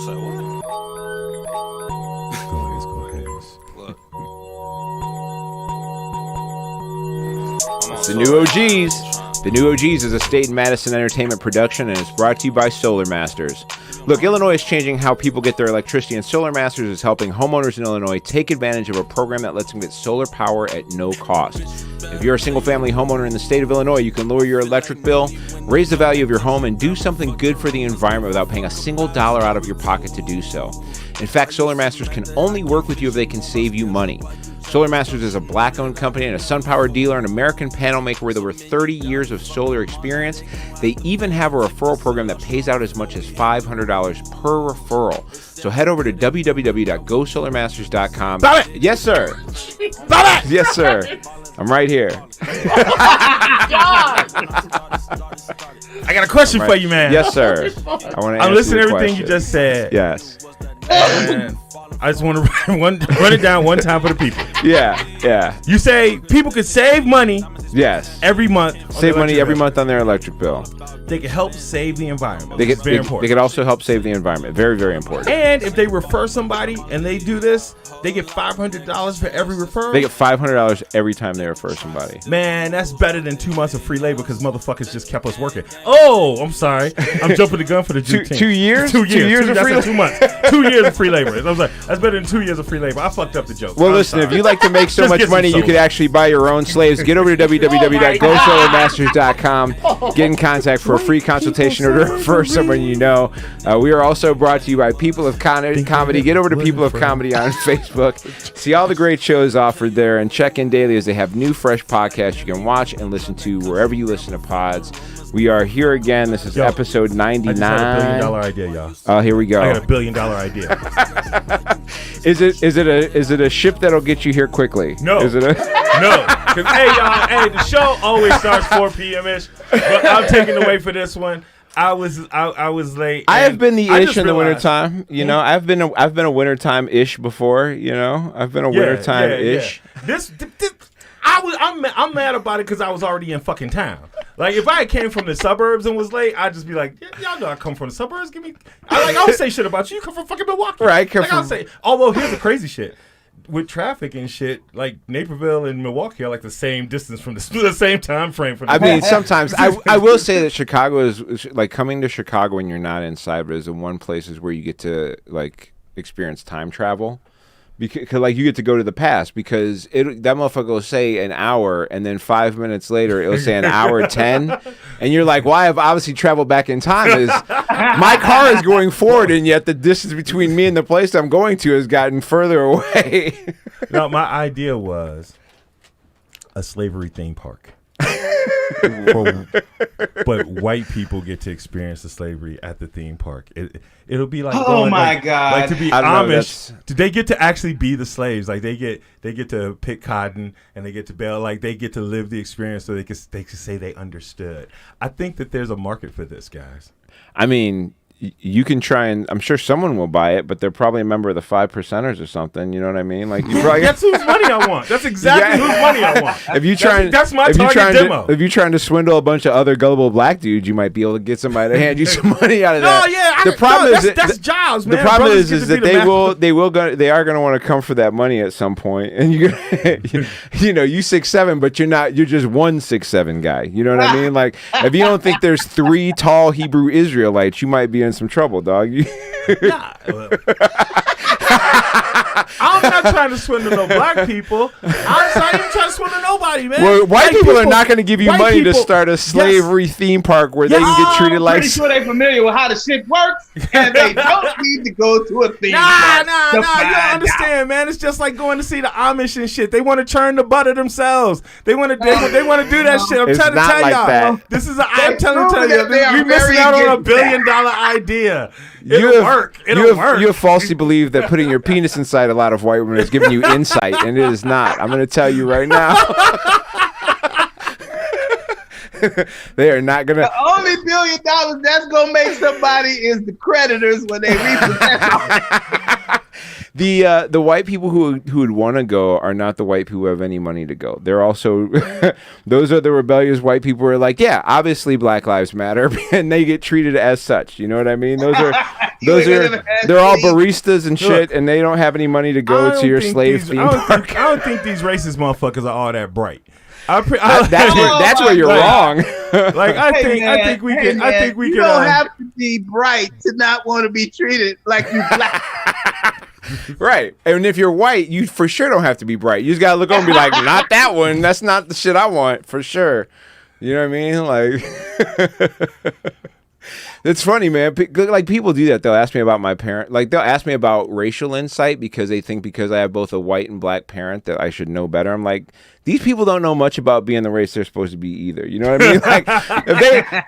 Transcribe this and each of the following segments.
Say what? Go ahead. Look. The New OGs. The New OGs is a State and Madison entertainment production and is brought to you by Solar Masters. Look, Illinois is changing how people get their electricity, and Solar Masters is helping homeowners in Illinois take advantage of a program that lets them get solar power at no cost. If you're a single-family homeowner in the state of Illinois, you can lower your electric bill, raise the value of your home, and do something good for the environment without paying a single dollar out of your pocket to do so. In fact, Solar Masters can only work with you if they can save you money. Solar Masters is a black-owned company and a SunPower dealer, an American panel maker with over 30 years of solar experience. They even have a referral program that pays out as much as $500 per referral. So head over to www.gosolarmasters.com. Stop it! Yes, sir. Stop it! Yes, sir. I'm right here. I got a question for you, man. Yes, sir. I want to answer I'm listening to your everything you question. just said. Yes. And I just want to run it down one time for the people. Yeah. You say people could save money Yes. every month. Save money every month on their electric bill. They can help save the environment. They It's very could important. also help save the environment. Very, very important. And if they refer somebody and they do this, they get $500 for every referral. They get $500 every time they refer somebody. Man, that's better than 2 months of free labor because motherfuckers just kept us working. Oh, I'm sorry. I'm jumping the gun for the Juneteenth. 2 years? 2 years. 2 years of That's free in 2 months. 2 years of free labor. I was like, that's better than 2 years of free labor. I fucked up the joke. Well, I'm listen, sorry. if you like to make so Just much get some money, you soda. could actually buy your own slaves. Get over to www.gosolarmasters.com. Get in contact for a free consultation or to refer someone you know. We are also brought to you by People of Comedy. Get over to People of Comedy on Facebook. See all the great shows offered there and check in daily as they have new, fresh podcasts you can watch and listen to wherever you listen to pods. We are here again. This is episode 99. I just had $1 billion idea, y'all. Oh, here we go. I got $1 billion idea. Is it a ship that'll get you here quickly? No. Is it a No. 'Cause, hey, y'all, the show always starts 4 p.m.-ish, but I'm taking away for this one. I was late. I have been the I ish just in the realized- wintertime. You know, I've been a wintertime ish before. You know, I've been a wintertime ish. Yeah. I'm mad about it because I was already in fucking town. Like if I came from the suburbs and was late, I'd just be like, y'all know I come from the suburbs. I would say shit about you. You come from fucking Milwaukee, Right, I'll say. Although here's the crazy shit. With traffic and shit, like Naperville and Milwaukee are like the same distance from the same time frame. I mean, sometimes I will say that Chicago is like coming to Chicago when you're not inside, but is the one places where you get to like experience time travel. Because like you get to go to the past because that motherfucker will say an hour and then 5 minutes later it'll say an hour 10 and you're like, well, I have obviously traveled back in time. Is my car is going forward and yet the distance between me and the place I'm going to has gotten further away. No, my idea was a slavery theme park. But white people get to experience the slavery at the theme park. It'll be like Oh my God. like to be I don't know, Amish. They get to actually be the slaves. Like they get to pick cotton and they get to bale. Like they get to live the experience so they can say they understood. I think that there's a market for this, guys. I mean, you can try and I'm sure someone will buy it, but they're probably a member of the 5%ers or something. You know what I mean? Like you probably That's whose money I want. That's exactly whose money I want. That's my target demo. If you're trying to swindle a bunch of other gullible black dudes, you might be able to get somebody to hand you some money out of that. No, yeah. The problem is that's jobs, man. The problem Brothers is get to that be the they are going to want to come for that money at some point, and you 6'7", but you're just 1'6'7" guy. You know what I mean? Like if you don't think there's 3 tall Hebrew Israelites, you might be in some trouble, dog. Nah. I'm not trying to swindle no black people. I'm not even trying to swindle nobody, man. Well, white people are not going to give you money to start a slavery theme park where they can get treated like. Pretty sure they're familiar with how the shit works, and they don't need to go to a theme Nah. park. You don't understand, man. It's just like going to see the Amish and shit. They want to churn the butter themselves. They want to do that shit. I'm It's trying to not tell like y'all. that. This is I'm trying to tell that they you. are We're missing very out on a good. $1 billion idea. It'll work. You have falsely believed that putting your penis inside a lot of white women is giving you insight, and it is not. I'm going to tell you right now. They are not going to. The only $1 billion that's gonna make somebody is the creditors when they repossess. The white people who would want to go are not the white people who have any money to go. They're also those are the rebellious white people who are like, yeah, obviously Black Lives Matter, and they get treated as such. You know what I mean? Those they're all baristas and shit, and they don't have any money to go to your slave theme park. I don't think these racist motherfuckers are all that bright. That's where you're wrong. Like I think we can. You don't have to be bright to not want to be treated like you black. Right. And if you're white, you for sure don't have to be bright. You just gotta look over and be like, not that one. That's not the shit I want for sure. You know what I mean? Like, it's funny, man. Like people do that. They'll ask me about my parent. Like they'll ask me about racial insight because they think because I have both a white and black parent that I should know better. I'm like, these people don't know much about being the race they're supposed to be either. You know what I mean? Like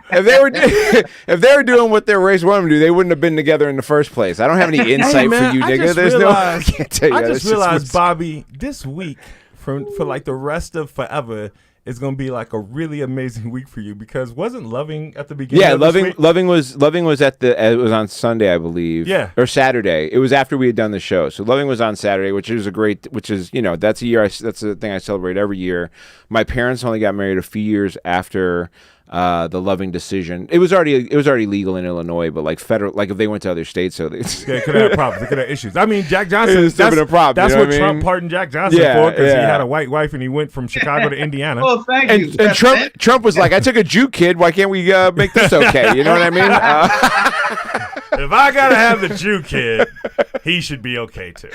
if they were doing what their race wanted them to do, they wouldn't have been together in the first place. I don't have any insight for you, nigga. I can't tell you. I just realized, Bobby, this week for like the rest of forever. It's gonna be like a really amazing week for you because wasn't Loving at the beginning? Yeah, of this week? Loving was it was on Sunday, I believe. Yeah, or Saturday. It was after we had done the show. So Loving was on Saturday, which is that's a year. That's the thing I celebrate every year. My parents only got married a few years after the Loving decision. It was already legal in Illinois, but like federal, like if they went to other states, so they could have problems. They could have issues. I mean, Jack Johnson. That's a problem. That's you know what Trump pardoned Jack Johnson for because he had a white wife and he went from Chicago to Indiana. Oh, thank you. And Trump was like, I took a Jew kid. Why can't we make this okay? You know what I mean? If I gotta have the Jew kid, he should be okay too.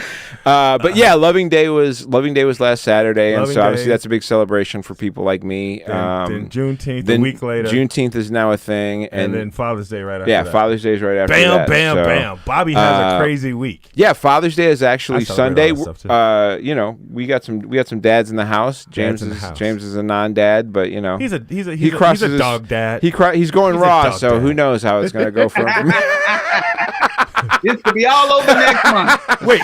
But yeah, Loving Day was last Saturday, and so obviously Day. that's a big celebration for people like me. Then Juneteenth, a week later. Juneteenth is now a thing, and then Father's Day right after that. that. Father's Day is right after that. Bam. Bobby has a crazy week. Yeah, Father's Day is actually Sunday. We got some dads in the house. James is a non-dad, but he's a dog dad. He's going raw, so who knows how it's gonna go for him. This could be all over next month. Wait,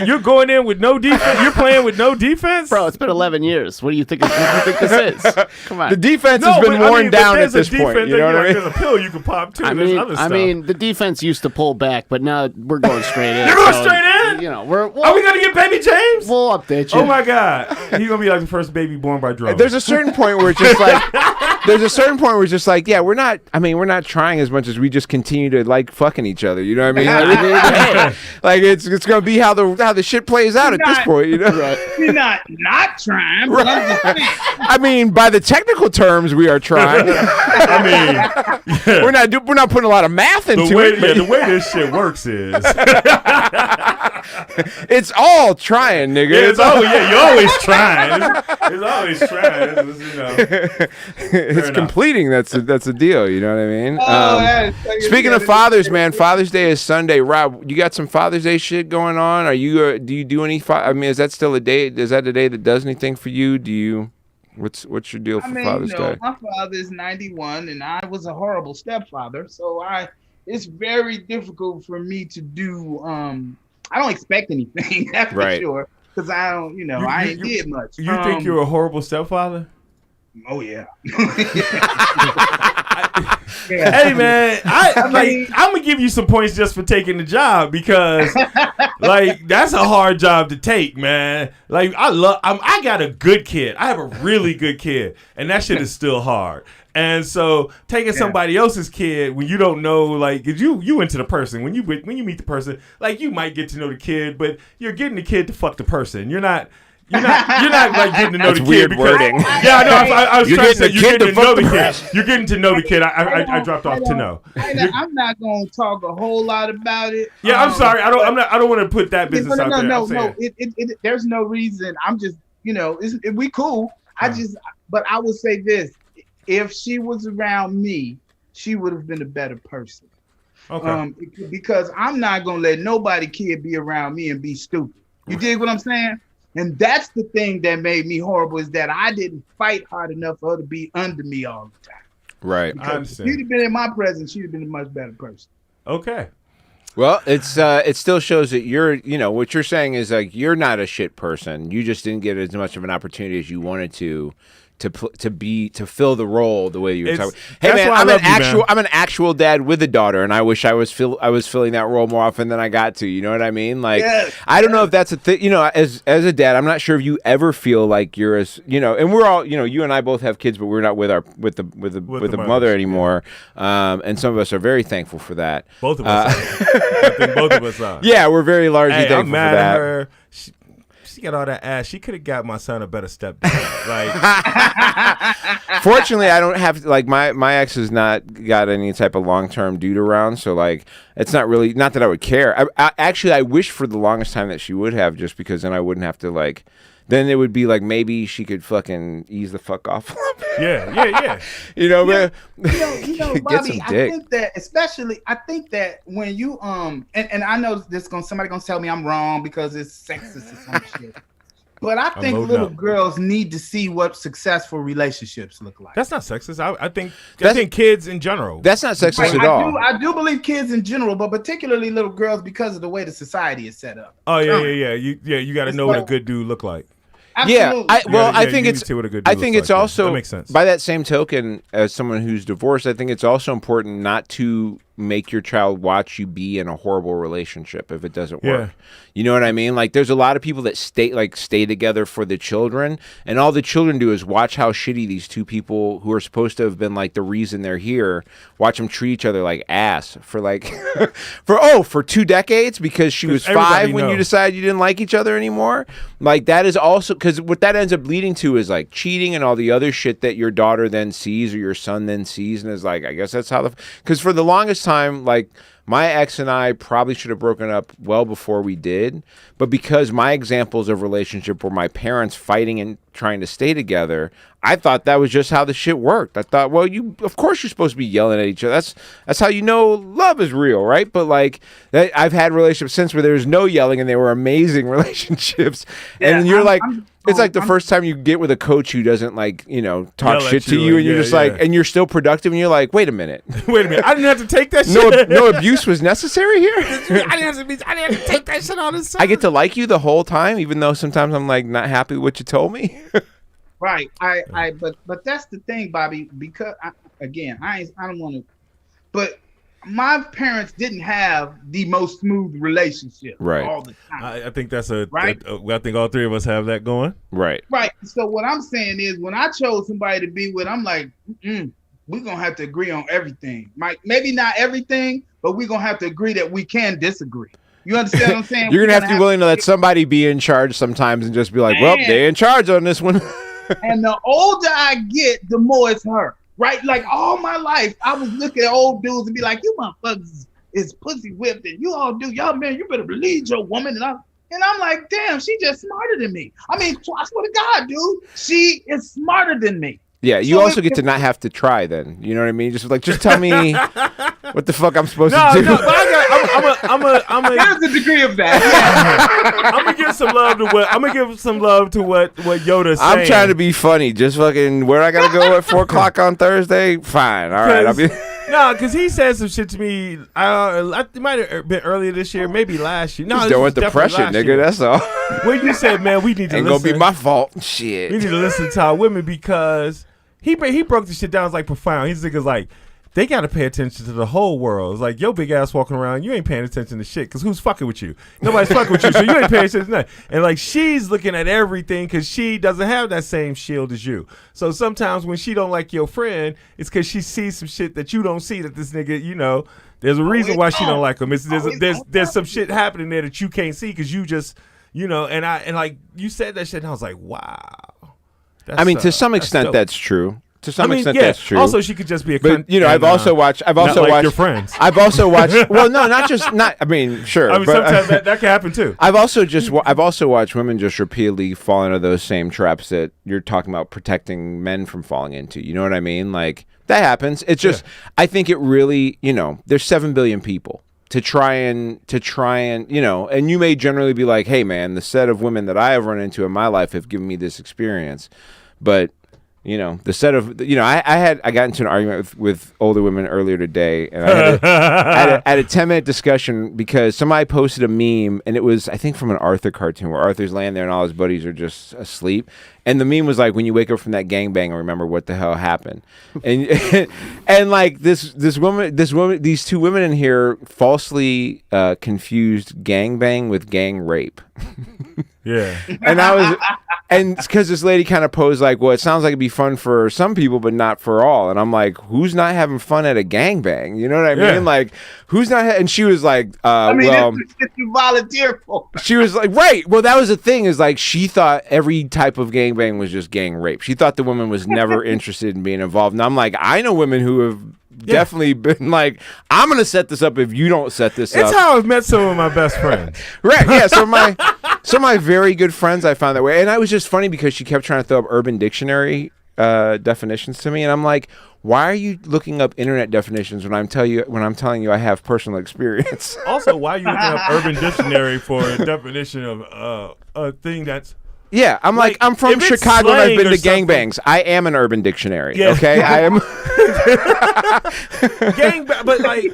you're going in with no defense? You're playing with no defense? Bro, it's been 11 years. What do you think this is? Come on. The defense has been worn down at this point. You know what I mean? There's a pill you can pop, too. There's other stuff. I mean, the defense used to pull back, but now we're going straight in. You're going straight in? Are we going to get baby James? We'll update you. Oh, my God. He's going to be like the first baby born by drone. There's a certain point where it's just like, yeah, we're not trying as much as we just continue to like fucking each other. You know what I mean? Like it's gonna be how the shit plays out at this point. You know, You're not trying. But I'm just saying. I mean, by the technical terms, we are trying. We're not putting a lot of math into it. The way this shit works is it's all trying, nigga. You're always trying. It's always trying. It's completing. That's a deal. You know what I mean? Speaking of fathers, man, Father's Day is Sunday. Rob, you got some Father's Day shit going on? Are you? Do you do any? Is that still a day? Is that a day that does anything for you? Do you? What's your deal for Father's Day? My father's 91, and I was a horrible stepfather, so it's very difficult for me to do. I don't expect anything. That's for sure. Because I don't, I ain't did much. You think you're a horrible stepfather? Oh yeah. Hey man, I'm gonna give you some points just for taking the job because like that's a hard job to take, man. Like I got a good kid. I have a really good kid, and that shit is still hard. And so taking somebody else's kid when you don't know, like, you into the person when you meet the person, like you might get to know the kid, but you're getting the kid to fuck the person. You're not like getting to know the kid. Weird wording. Yeah, I know. I was trying to say you're getting to know the kid. Person. You're getting to know the kid. I dropped off to know. I'm not gonna talk a whole lot about it. Yeah, I'm sorry. I don't want to put that business out there. No. There's no reason. I'm just we cool. But I will say this: if she was around me, she would have been a better person. Okay. Because I'm not gonna let nobody kid be around me and be stupid. You dig what I'm saying? And that's the thing that made me horrible is that I didn't fight hard enough for her to be under me all the time. Right. Because if she'd have been in my presence, she'd have been a much better person. Okay. Well, it still shows that you're, what you're saying is like you're not a shit person. You just didn't get as much of an opportunity as you wanted to to fill the role the way you were talking. Hey that's man, why I love you, man. I'm an actual dad with a daughter, and I wish I was filling that role more often than I got to. You know what I mean? Like, I don't know if that's a thing. You know, as a dad, I'm not sure if you ever feel like you're as, you know, and we're all, you know, you and I both have kids, but we're not with the mother anymore. And some of us are very thankful for that. Both of us. I think both of us are. Yeah, we're very largely thankful I'm mad for that. at her. She got all that ass. She could have got my son a better stepdad. Like, fortunately, I don't have like my ex has not got any type of long-term dude around, so like it's not really, not that I would care. I wish for the longest time that she would have, just because then I wouldn't have to like. Then it would be like maybe she could fucking ease the fuck off a little bit. Yeah. You know, man. You know, Bobby, I think that when you and I know somebody gonna tell me I'm wrong because it's sexist or some shit. But I think little girls need to see what successful relationships look like. That's not sexist. I think kids in general. That's not sexist at all. I do believe kids in general, but particularly little girls because of the way the society is set up. Oh yeah. You got to know what a good dude look like. Absolutely. Yeah, I think it's. I think it's like. also. That makes sense. By that same token, as someone who's divorced, I think it's also important not to make your child watch you be in a horrible relationship if it doesn't work. You know what I mean? Like, there's a lot of people that stay together for the children, and all the children do is watch how shitty these two people who are supposed to have been like the reason they're here, watch them treat each other like ass for like for 2 decades because she was 5 when you decided you didn't like each other anymore. Like, that is also, because what that ends up leading to is like cheating and all the other shit that your daughter then sees or your son then sees, and is like, I guess that's how because for the longest time, like, my ex and I probably should have broken up well before we did, but because my examples of relationship were my parents fighting and trying to stay together, I thought that was just how the shit worked. I thought, well, of course you're supposed to be yelling at each other. That's how you know love is real, right? But like, I've had relationships since where there was no yelling and they were amazing relationships. Yeah, and you're it's like the first time you get with a coach who doesn't like, you know, talk shit to you, and you're just like, and you're still productive, and you're like, wait a minute. I didn't have to take that shit. No abuse was necessary here. I didn't have to take that shit on this side. I get to like you the whole time, even though sometimes I'm like not happy with what you told me. Right. But that's the thing, Bobby, because I don't want to, but my parents didn't have the most smooth relationship all the time. I think that's right. I think all three of us have that going. Right. So what I'm saying is, when I chose somebody to be with, I'm like, we're gonna have to agree on everything. Maybe not everything, but we're gonna have to agree that we can disagree. You understand what I'm saying? You're gonna have to be willing to let somebody be in charge sometimes, and just be like, well, they're in charge on this one. And the older I get, the more it's her. Right? Like, all my life, I was looking at old dudes and be like, you motherfuckers is pussy whipped, and you all do, y'all, man, you better believe your woman. And I'm like, damn, she just smarter than me. I mean, I swear to God, dude, she is smarter than me. Yeah, you also get to not have to try then. You know what I mean? Just tell me what the fuck I'm supposed to do. No, but there's a degree of that. I'm gonna give some love to what Yoda's saying. I'm trying to be funny. Just fucking where I gotta go at 4 o'clock on Thursday. Fine, all right. No, because he said some shit to me. It might have been earlier this year, maybe last year. No, just dealing with depression, nigga. Year. That's all. When you said, man, we need to ain't listen. Gonna be my fault. Shit. We need to listen to our women because he broke the shit down. It's like profound. He's like, they got to pay attention to the whole world. It's like, your big ass walking around, you ain't paying attention to shit because who's fucking with you? Nobody's fucking with you, so you ain't paying attention to nothing. And like, she's looking at everything because she doesn't have that same shield as you. So sometimes when she don't like your friend, it's because she sees some shit that you don't see, that this nigga, you know, there's a reason why she don't like him. There's some shit happening there that you can't see because you just, you know, and like, you said that shit and I was like, wow. I mean, to some extent, that's true. To some extent, that's true. Also, she could just be a. But you know, I've also watched your friends. I've also watched. Well, no, not. I mean, sure. I mean, but, sometimes that can happen too. I've also watched women just repeatedly fall into those same traps that you're talking about protecting men from falling into. You know what I mean? Like, that happens. It's just, I think it really, you know, there's 7 billion people. To try and you know, and you may generally be like, hey man, the set of women that I have run into in my life have given me this experience, but you know, the set of, you know, I got into an argument with older women earlier today, and I had a 10-minute discussion because somebody posted a meme, and it was, I think, from an Arthur cartoon where Arthur's laying there and all his buddies are just asleep, And the meme was like, when you wake up from that gangbang, remember what the hell happened. And and like these two women in here falsely confused gangbang with gang rape. Yeah. And because this lady kind of posed like, well, it sounds like it'd be fun for some people, but not for all. And I'm like, who's not having fun at a gangbang? You know what I mean? Like, who's not? And she was like, well, it's you volunteer for. She was like, right. Well, that was the thing is like, she thought every type of gangbang was just gang rape. She thought the woman was never interested in being involved. And I'm like, I know women who have definitely been like, I'm going to set this up if you don't set this up. It's how I've met some of my best friends. Right. Yeah. So my very good friends, I found that way. And I was just funny because she kept trying to throw up Urban Dictionary definitions to me. And I'm like, why are you looking up internet definitions when I'm telling you I have personal experience? Also, why are you looking up Urban Dictionary for a definition of a thing that's... Yeah, I'm like I'm from Chicago and I've been to gangbangs. I am an Urban Dictionary. Yeah. Okay, I am. But like,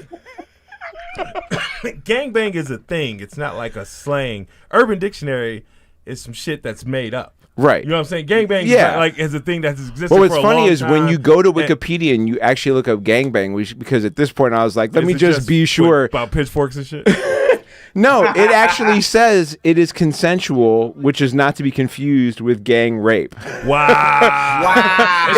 gangbang is a thing. It's not like a slang. Urban Dictionary is some shit that's made up. Right. You know what I'm saying? Gangbang is a thing that's existed for a long time. What's funny is when you go to Wikipedia and you actually look up gangbang, because at this point I was like, let me just be sure. About pitchforks and shit? No, it actually says it is consensual, which is not to be confused with gang rape. Wow.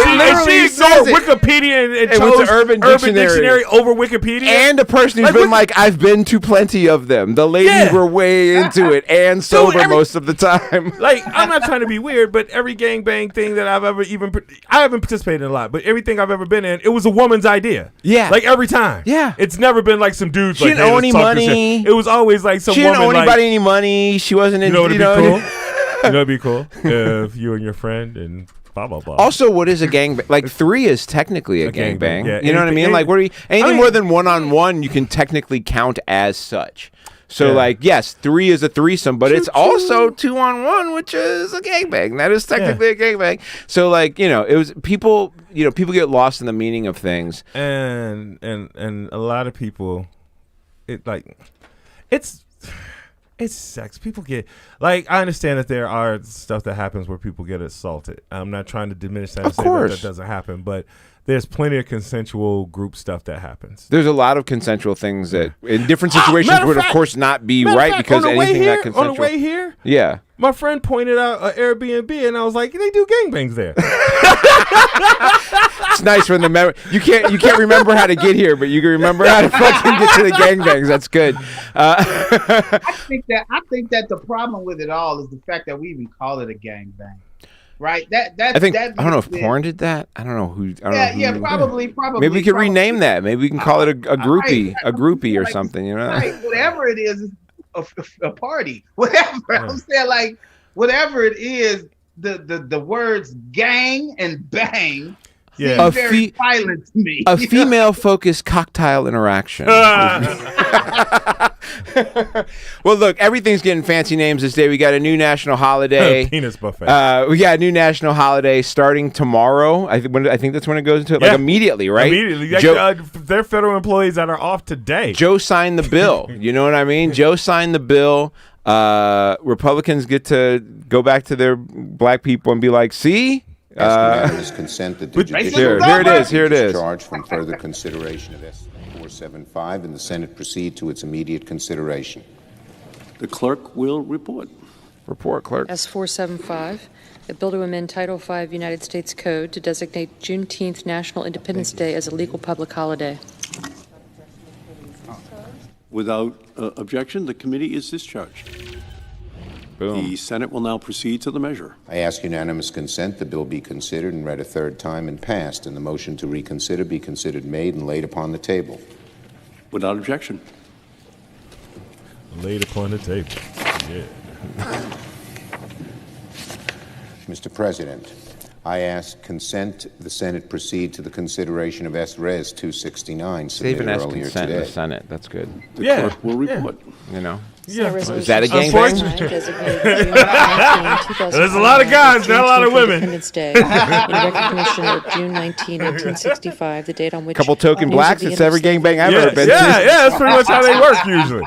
She ignored Wikipedia and chose Urban Dictionary over Wikipedia? And a person who's been like, I've been to plenty of them. The ladies were way into it and sober most of the time. Like, I'm not trying to be weird, but every gangbang thing that I've ever I haven't participated in a lot, but everything I've ever been in, it was a woman's idea. Yeah. Like every time. Yeah. It's never been like some dudes she didn't owe any money. It was always like some she woman. She didn't owe anybody any money. She wasn't in. You know what'd be cool? You know what'd be cool? If you and your friend and blah blah blah. Also, what is a gangbang? Like 3 is technically a gangbang. Yeah, you know what I mean? Like anything more than 1-on-1, you can technically count as such. So like, yes, 3 is a threesome, but it's also 2-on-1, which is a gangbang. That is technically a gangbang. So like, it was people. People get lost in the meaning of things, and a lot of people, it's sex. People get I understand that there are stuff that happens where people get assaulted. I'm not trying to diminish that and say that doesn't happen, but there's plenty of consensual group stuff that happens. There's a lot of consensual things that in different situations would of course not be right because anything that consensual. On the way here, my friend pointed out an Airbnb and I was like, they do gangbangs there. It's nice when you can't remember how to get here, but you can remember how to fucking get to the gangbangs. That's good. I think that the problem with it all is the fact that we even call it a gangbang. Right. I don't know if porn did that. I don't know who. Probably. Maybe we could rename that. Maybe we can call it a groupie or something. Right. Whatever it is a party. Whatever. Yeah. I'm saying whatever it is, the words gang and bang. Yeah. Very violent to me. A female-focused cocktail interaction. Well, look, everything's getting fancy names this day. We got a new national holiday. Penis buffet. We got a new national holiday starting tomorrow. I think that's when it goes into immediately, right? Immediately. They're federal employees that are off today. Joe signed the bill. You know what I mean? Joe signed the bill. Republicans get to go back to their black people and be like, see? Consent that the here it is. Charged from further consideration of S475 and the Senate proceed to its immediate consideration. The clerk will report. Report, clerk. S475, a bill to amend Title V United States Code to designate Juneteenth National Independence Day as a legal public holiday. Without objection, the committee is discharged. Boom. The Senate will now proceed to the measure. I ask unanimous consent the bill be considered and read a third time and passed, and the motion to reconsider be considered made and laid upon the table. Without objection. Laid upon the table. Yeah. Mr. President, I ask consent the Senate proceed to the consideration of S-Res 269 submitted earlier today. The Senate. That's good. The clerk will report. Yeah. Is that a gangbang? There's a lot of guys, not a lot of women. Independence Day in recognition of June 19, 1865, the date on which couple token blacks. It's every gangbang I've ever been to. Yeah, that's pretty much how they work usually.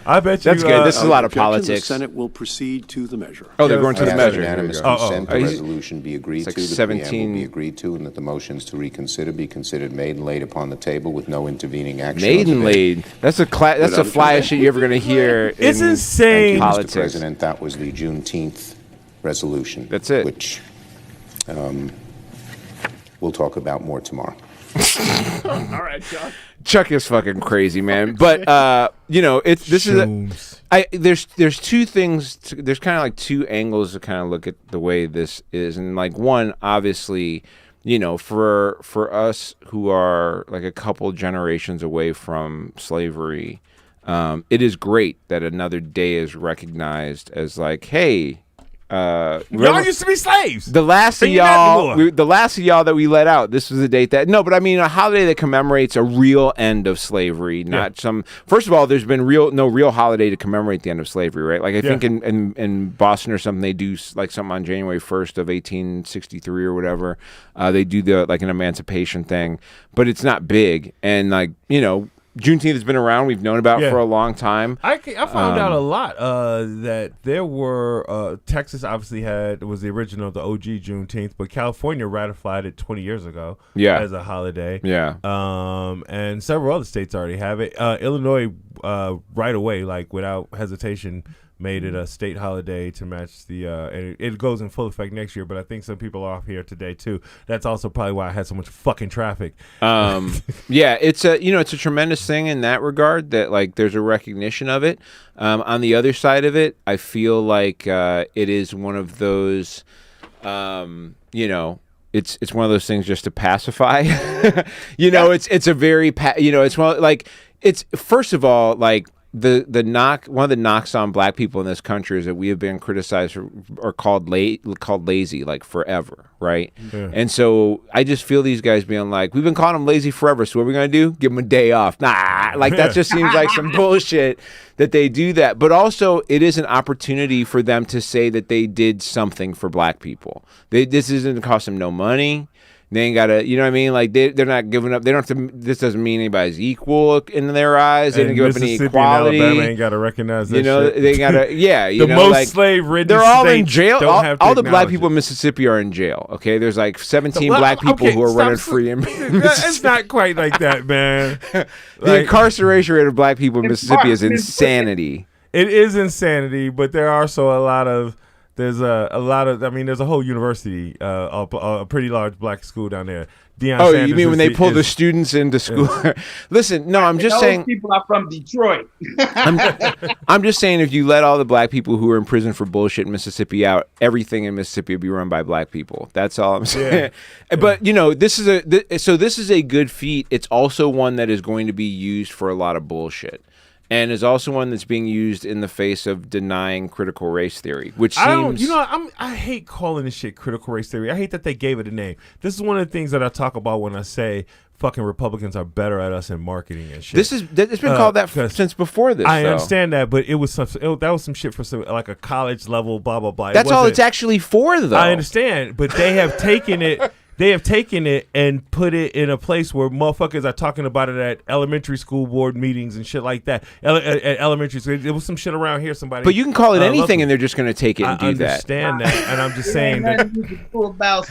I bet you. That's good. This is a lot of Objection, politics. The Senate will proceed to the measure. Oh, they're going to the measure. Unanimous Here we go. consent, the resolution be agreed like to, the 17 preamble be agreed to, and that the motions to reconsider be considered made and laid upon the table with no intervening action. Made and laid. That's a that's the flyest shit you're ever going to hear. It's in insane. Politics. Mr. President, that was the Juneteenth resolution. That's it. Which we'll talk about more tomorrow. All right, Chuck. Chuck is fucking crazy, man. But there's two things. There's kind of like two angles to kind of look at the way this is, and like one, obviously, for us who are like a couple generations away from slavery, it is great that another day is recognized as like, hey. Y'all used to be slaves. The last of y'all that we let out. This was the date that a holiday that commemorates a real end of slavery, not some. First of all, there's been no real holiday to commemorate the end of slavery, right? Like I think in Boston or something, they do like something on January 1st of 1863 or whatever. They do an emancipation thing, but it's not big, and Juneteenth has been around. We've known about for a long time. I found out a lot that there were Texas obviously was the original of the OG Juneteenth, but California ratified it 20 years ago as a holiday. Yeah. And several other states already have it. Illinois right away, like without hesitation, made it a state holiday to match the and it goes in full effect next year, but I think some people are off here today too. That's also probably why I had so much fucking traffic. It's a tremendous thing in that regard that like there's a recognition of it. On the other side of it, I feel like it is one of those it's one of those things just to pacify. It's a very it's one like it's first of all like one of the knocks on black people in this country is that we have been criticized or called lazy like forever, right? Yeah. And so I just feel these guys being like, we've been calling them lazy forever, so what are we gonna do? Give them a day off? Nah, like that just seems like some bullshit that they do that. But also, it is an opportunity for them to say that they did something for black people. This isn't cost them no money. They ain't gotta, you know what I mean? Like they're not giving up. They don't have to. This doesn't mean anybody's equal in their eyes. They didn't give up any equality. And Alabama ain't gotta recognize that. Shit. They gotta. Yeah, the most slave-ridden. They're all in jail. All the black people in Mississippi are in jail. Okay, there's like 17 black people who are running free in Mississippi. It's not quite like that, man. The incarceration rate of black people in Mississippi is insanity. It is insanity, but there are also a lot of. There's a lot of. I mean, there's a whole university, a pretty large black school down there. Sanders you mean when they pull the students into school? Listen, no, I'm just saying. People are from Detroit. I'm just saying, if you let all the black people who are in prison for bullshit in Mississippi out, everything in Mississippi would be run by black people. That's all I'm saying. Yeah. But this is a good feat. It's also one that is going to be used for a lot of bullshit. And is also one that's being used in the face of denying critical race theory, which seems... I hate calling this shit critical race theory. I hate that they gave it a name. This is one of the things that I talk about when I say fucking Republicans are better at us in marketing and shit. It's been called that since before this. I understand that, but that was some shit for like a college level, blah, blah, blah. That's all it's actually for, though. I understand, but they have taken it... They have taken it and put it in a place where motherfuckers are talking about it at elementary school board meetings and shit like that. At elementary school, there was some shit around here. Somebody, but you can call it anything, and they're just going to take it and do that. I understand that, and I'm just saying that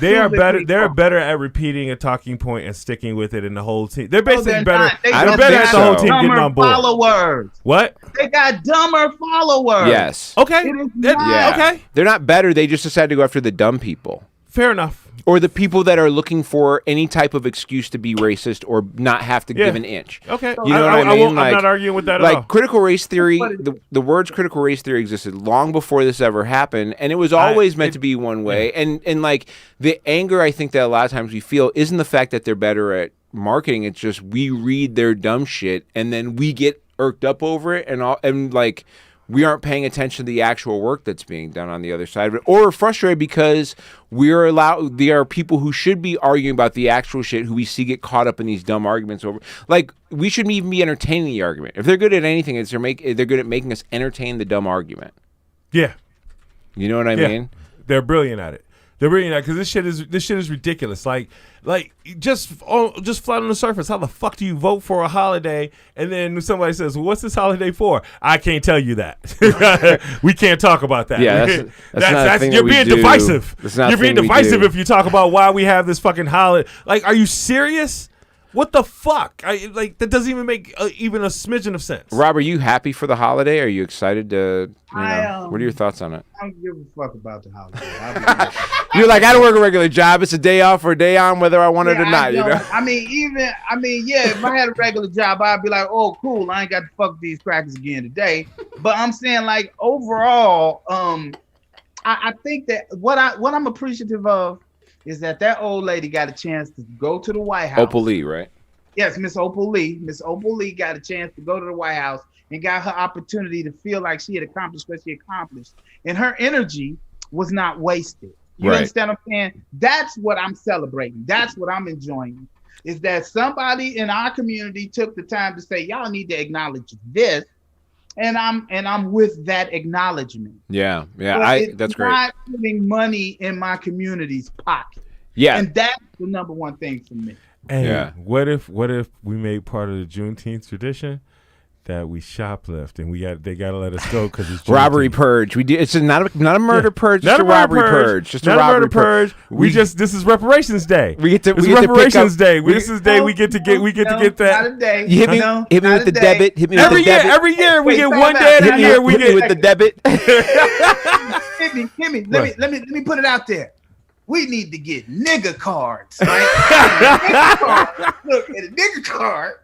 they are better. They're better at repeating a talking point and sticking with it, and the whole team. They're basically better. They're better at the whole team getting on board. Followers. What? They got dumber followers. Yes. Okay. Okay. They're not better. They just decided to go after the dumb people. Fair enough. Or the people that are looking for any type of excuse to be racist or not have to give an inch. Okay. You know what I mean? I'm not arguing with that at all. Like critical race theory, the words critical race theory existed long before this ever happened, and it was always meant to be one way. Yeah. And like the anger I think that a lot of times we feel isn't the fact that they're better at marketing. It's just we read their dumb shit and then we get irked up over it and like we aren't paying attention to the actual work that's being done on the other side of it, or frustrated because there are people who should be arguing about the actual shit who we see get caught up in these dumb arguments over. Like, we shouldn't even be entertaining the argument. If they're good at anything, they're good at making us entertain the dumb argument. Yeah. You know what I mean? They're brilliant at it. They're bringing that because this shit is ridiculous. Like just flat on the surface, how the fuck do you vote for a holiday and then somebody says, well, "What's this holiday for?" I can't tell you that. We can't talk about that. Yeah, that's you're being divisive. You're being divisive if you talk about why we have this fucking holiday. Like, are you serious? What the fuck? That doesn't even make even a smidgen of sense. Rob, are you happy for the holiday? Are you excited to? What are your thoughts on it? I don't give a fuck about the holiday. You're like, I don't work a regular job. It's a day off or a day on, whether I want it or not. You know. If I had a regular job, I'd be like, oh, cool. I ain't got to fuck these crackers again today. But I'm saying, like, overall, I think that what I'm appreciative of is that old lady got a chance to go to the White House. Opal Lee, right? Yes, Miss Opal Lee. Miss Opal Lee got a chance to go to the White House and got her opportunity to feel like she had accomplished what she accomplished. And her energy was not wasted. You understand what I'm saying? That's what I'm celebrating. That's what I'm enjoying. Is that somebody in our community took the time to say, y'all need to acknowledge this. And I'm with that acknowledgement. Yeah, that's great. Not putting money in my community's pocket. Yeah, and that's the number one thing for me. And what if we made part of the Juneteenth tradition that we shoplift and they gotta let us go because it's Juneteenth. Robbery purge. We did. It's not a murder purge. Just a robbery purge. Just a robbery purge. This is reparations day. We get to reparations day. This is day we get to get that. Not a day. You hit me with the debit. Hit me with the debit. Every year we get one day of the year we get with the debit. Hit me. Let me put it out there. We need to get nigga cards, right? Look at a nigga card.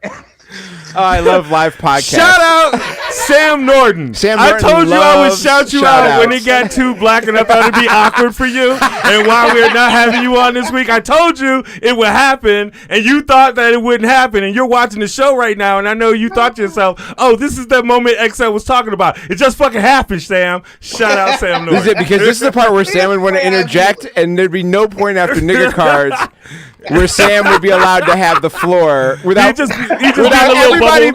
Oh, I love live podcasts. Shout out Sam Norton. I told you I would shout you out when it got too black and I thought it'd be awkward for you. And while we're not having you on this week, I told you it would happen, and you thought that it wouldn't happen. And you're watching the show right now, and I know you thought to yourself, "Oh, this is that moment XL was talking about. It just fucking happened, Sam." Shout out Sam Norton. This is it, because this is the part where Sam would want to interject, and there'd be no point after nigger cards where Sam would be allowed to have the floor without everybody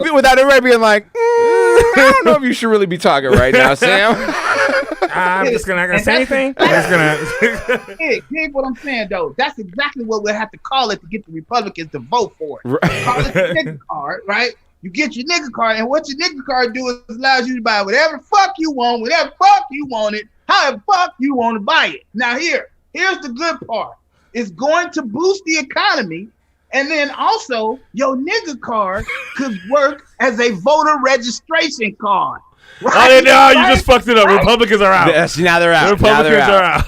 being like, I don't know if you should really be talking right now, Sam. I'm just not gonna say anything. I'm just gonna. Here's what I'm saying, though. That's exactly what we'll have to call it to get the Republicans to vote for it. Right. Call it the nigger card, right? You get your nigger card, and what your nigger card do is allows you to buy whatever fuck you want, whatever fuck you want it, however fuck you want to buy it. Now here's the good part. It's going to boost the economy. And then also, your nigga card could work as a voter registration card. Right? You just fucked it up. Right? Republicans are out. Yes, now they're out. Republicans are out.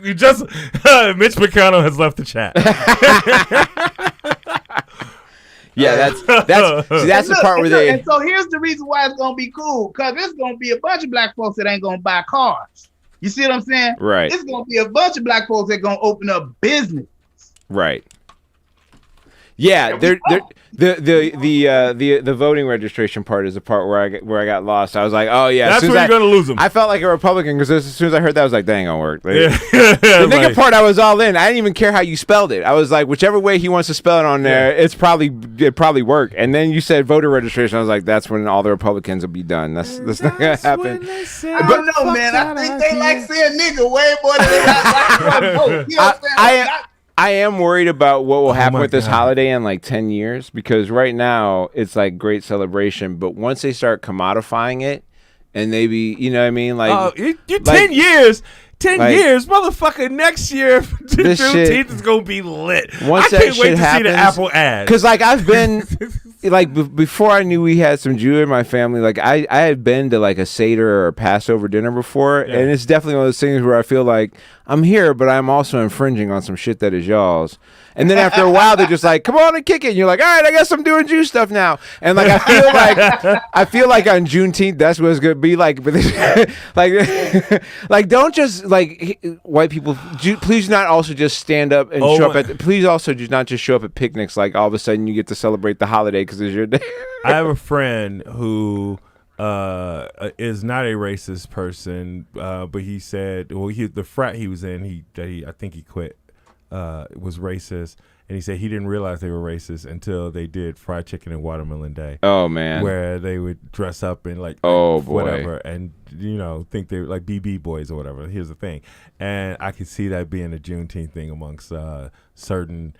You just Mitch McConnell has left the chat. Yeah, that's the part where they. And so here's the reason why it's gonna be cool, because it's gonna be a bunch of black folks that ain't gonna buy cars. You see what I'm saying? Right. It's gonna be a bunch of black folks that gonna open up business. Right. Yeah, the voting registration part is the part where I got lost. I was like, oh yeah, that's where you're gonna lose them. I felt like a Republican because as soon as I heard that, I was like, that ain't gonna work. Like, the nigga part, I was all in. I didn't even care how you spelled it. I was like, whichever way he wants to spell it on there, it'd probably work. And then you said voter registration. I was like, that's when all the Republicans will be done. That's not gonna happen. I don't know, man. I think they like saying nigga way more than they like vote. You know what I'm saying? I am worried about what will happen with this holiday in like 10 years, because right now it's like great celebration, but once they start commodifying it and maybe, you know what I mean? Like, 10 years. 10 years, motherfucker. Next year, Juneteenth is gonna be lit. I can't wait to see the Apple ad. Because like I've been, like before I knew we had some Jew in my family, like I had been to like a Seder or a Passover dinner before, and it's definitely one of those things where I feel like I'm here, but I'm also infringing on some shit that is y'all's. And then after a while, they're just like, "Come on and kick it." And you're like, "All right, I guess I'm doing Jew stuff now." And like I feel like on Juneteenth, that's what it's gonna be like. But like don't just like white people. Please not also just stand up and show up at. Please also not just show up at picnics. Like all of a sudden you get to celebrate the holiday because it's your day. I have a friend who is not a racist person, but he said, well, the frat he was in, I think he quit. was racist. And he said he didn't realize they were racist until they did Fried Chicken and Watermelon Day. Oh, man. Where they would dress up in like whatever and, think they were like BB boys or whatever. Here's the thing. And I could see that being a Juneteenth thing amongst certain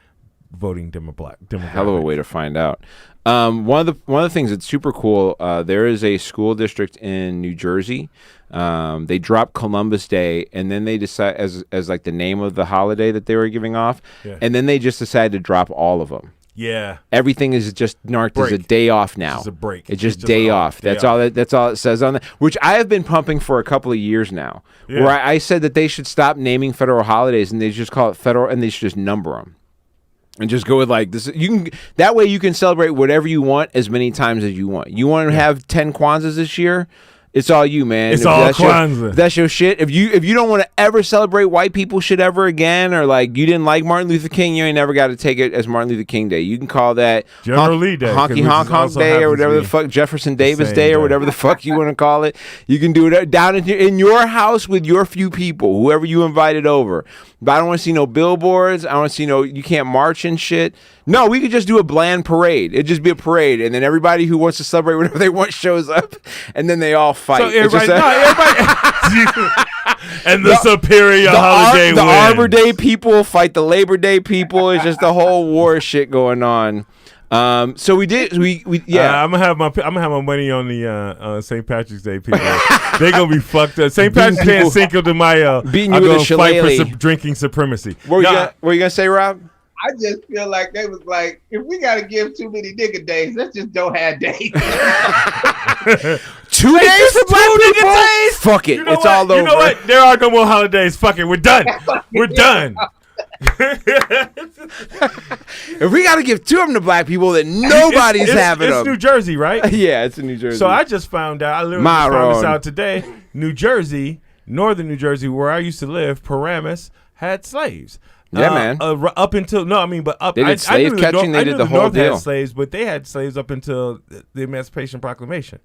voting demographics. Hell of a way to find out. One of the things that's super cool, there is a school district in New Jersey. They dropped Columbus Day, and then they decide as like the name of the holiday that they were giving off, and then they just decided to drop all of them. Yeah, everything is just marked as a day off now. It's a break. It's just day off. That's all it says on that. Which I have been pumping for a couple of years now. Yeah. Where I said that they should stop naming federal holidays and they just call it federal, and they should just number them. And just go with like this. That way you can celebrate whatever you want as many times as you want. You want to have 10 Kwanzaas this year? It's all you, man. It's all Kwanzaa. If that's your shit. If you don't want to ever celebrate white people shit ever again, or like you didn't like Martin Luther King, you ain't never got to take it as Martin Luther King Day. You can call that General Lee Day, Honky Honk Honk Day, or whatever the fuck, Jefferson Davis Day, or whatever the fuck you want to call it. You can do it down in your house with your few people, whoever you invited over. But I don't want to see no billboards. I don't want to see you can't march and shit. No, we could just do a bland parade. It'd just be a parade, and then everybody who wants to celebrate whatever they want shows up, and then they all fight. So everybody and the superior holiday the wins. Arbor Day people fight the Labor Day people. It's just the whole war shit going on. So we yeah. I'm gonna have my money on the St. Patrick's Day people. They gonna be fucked up. St. Patrick's Day and Cinco de Mayo. Beating you with a shillelagh. Fight for drinking supremacy. What were you gonna say, Rob? I just feel like they was like, if we gotta give too many nigga days, let's just don't have days. 2 days for black people? Days? Fuck it. It's all over. You know what? There are no more holidays. Fuck it. We're done. We're done. If we got to give 2 of them to black people, then nobody's having them. It's New Jersey, right? Yeah, it's in New Jersey. So I just found out. I literally just found this out today. New Jersey, northern New Jersey, where I used to live, Paramus, had slaves. Yeah, man. Up until they did slave catching. They did the whole deal. Had slaves, but they had slaves up until the Emancipation Proclamation.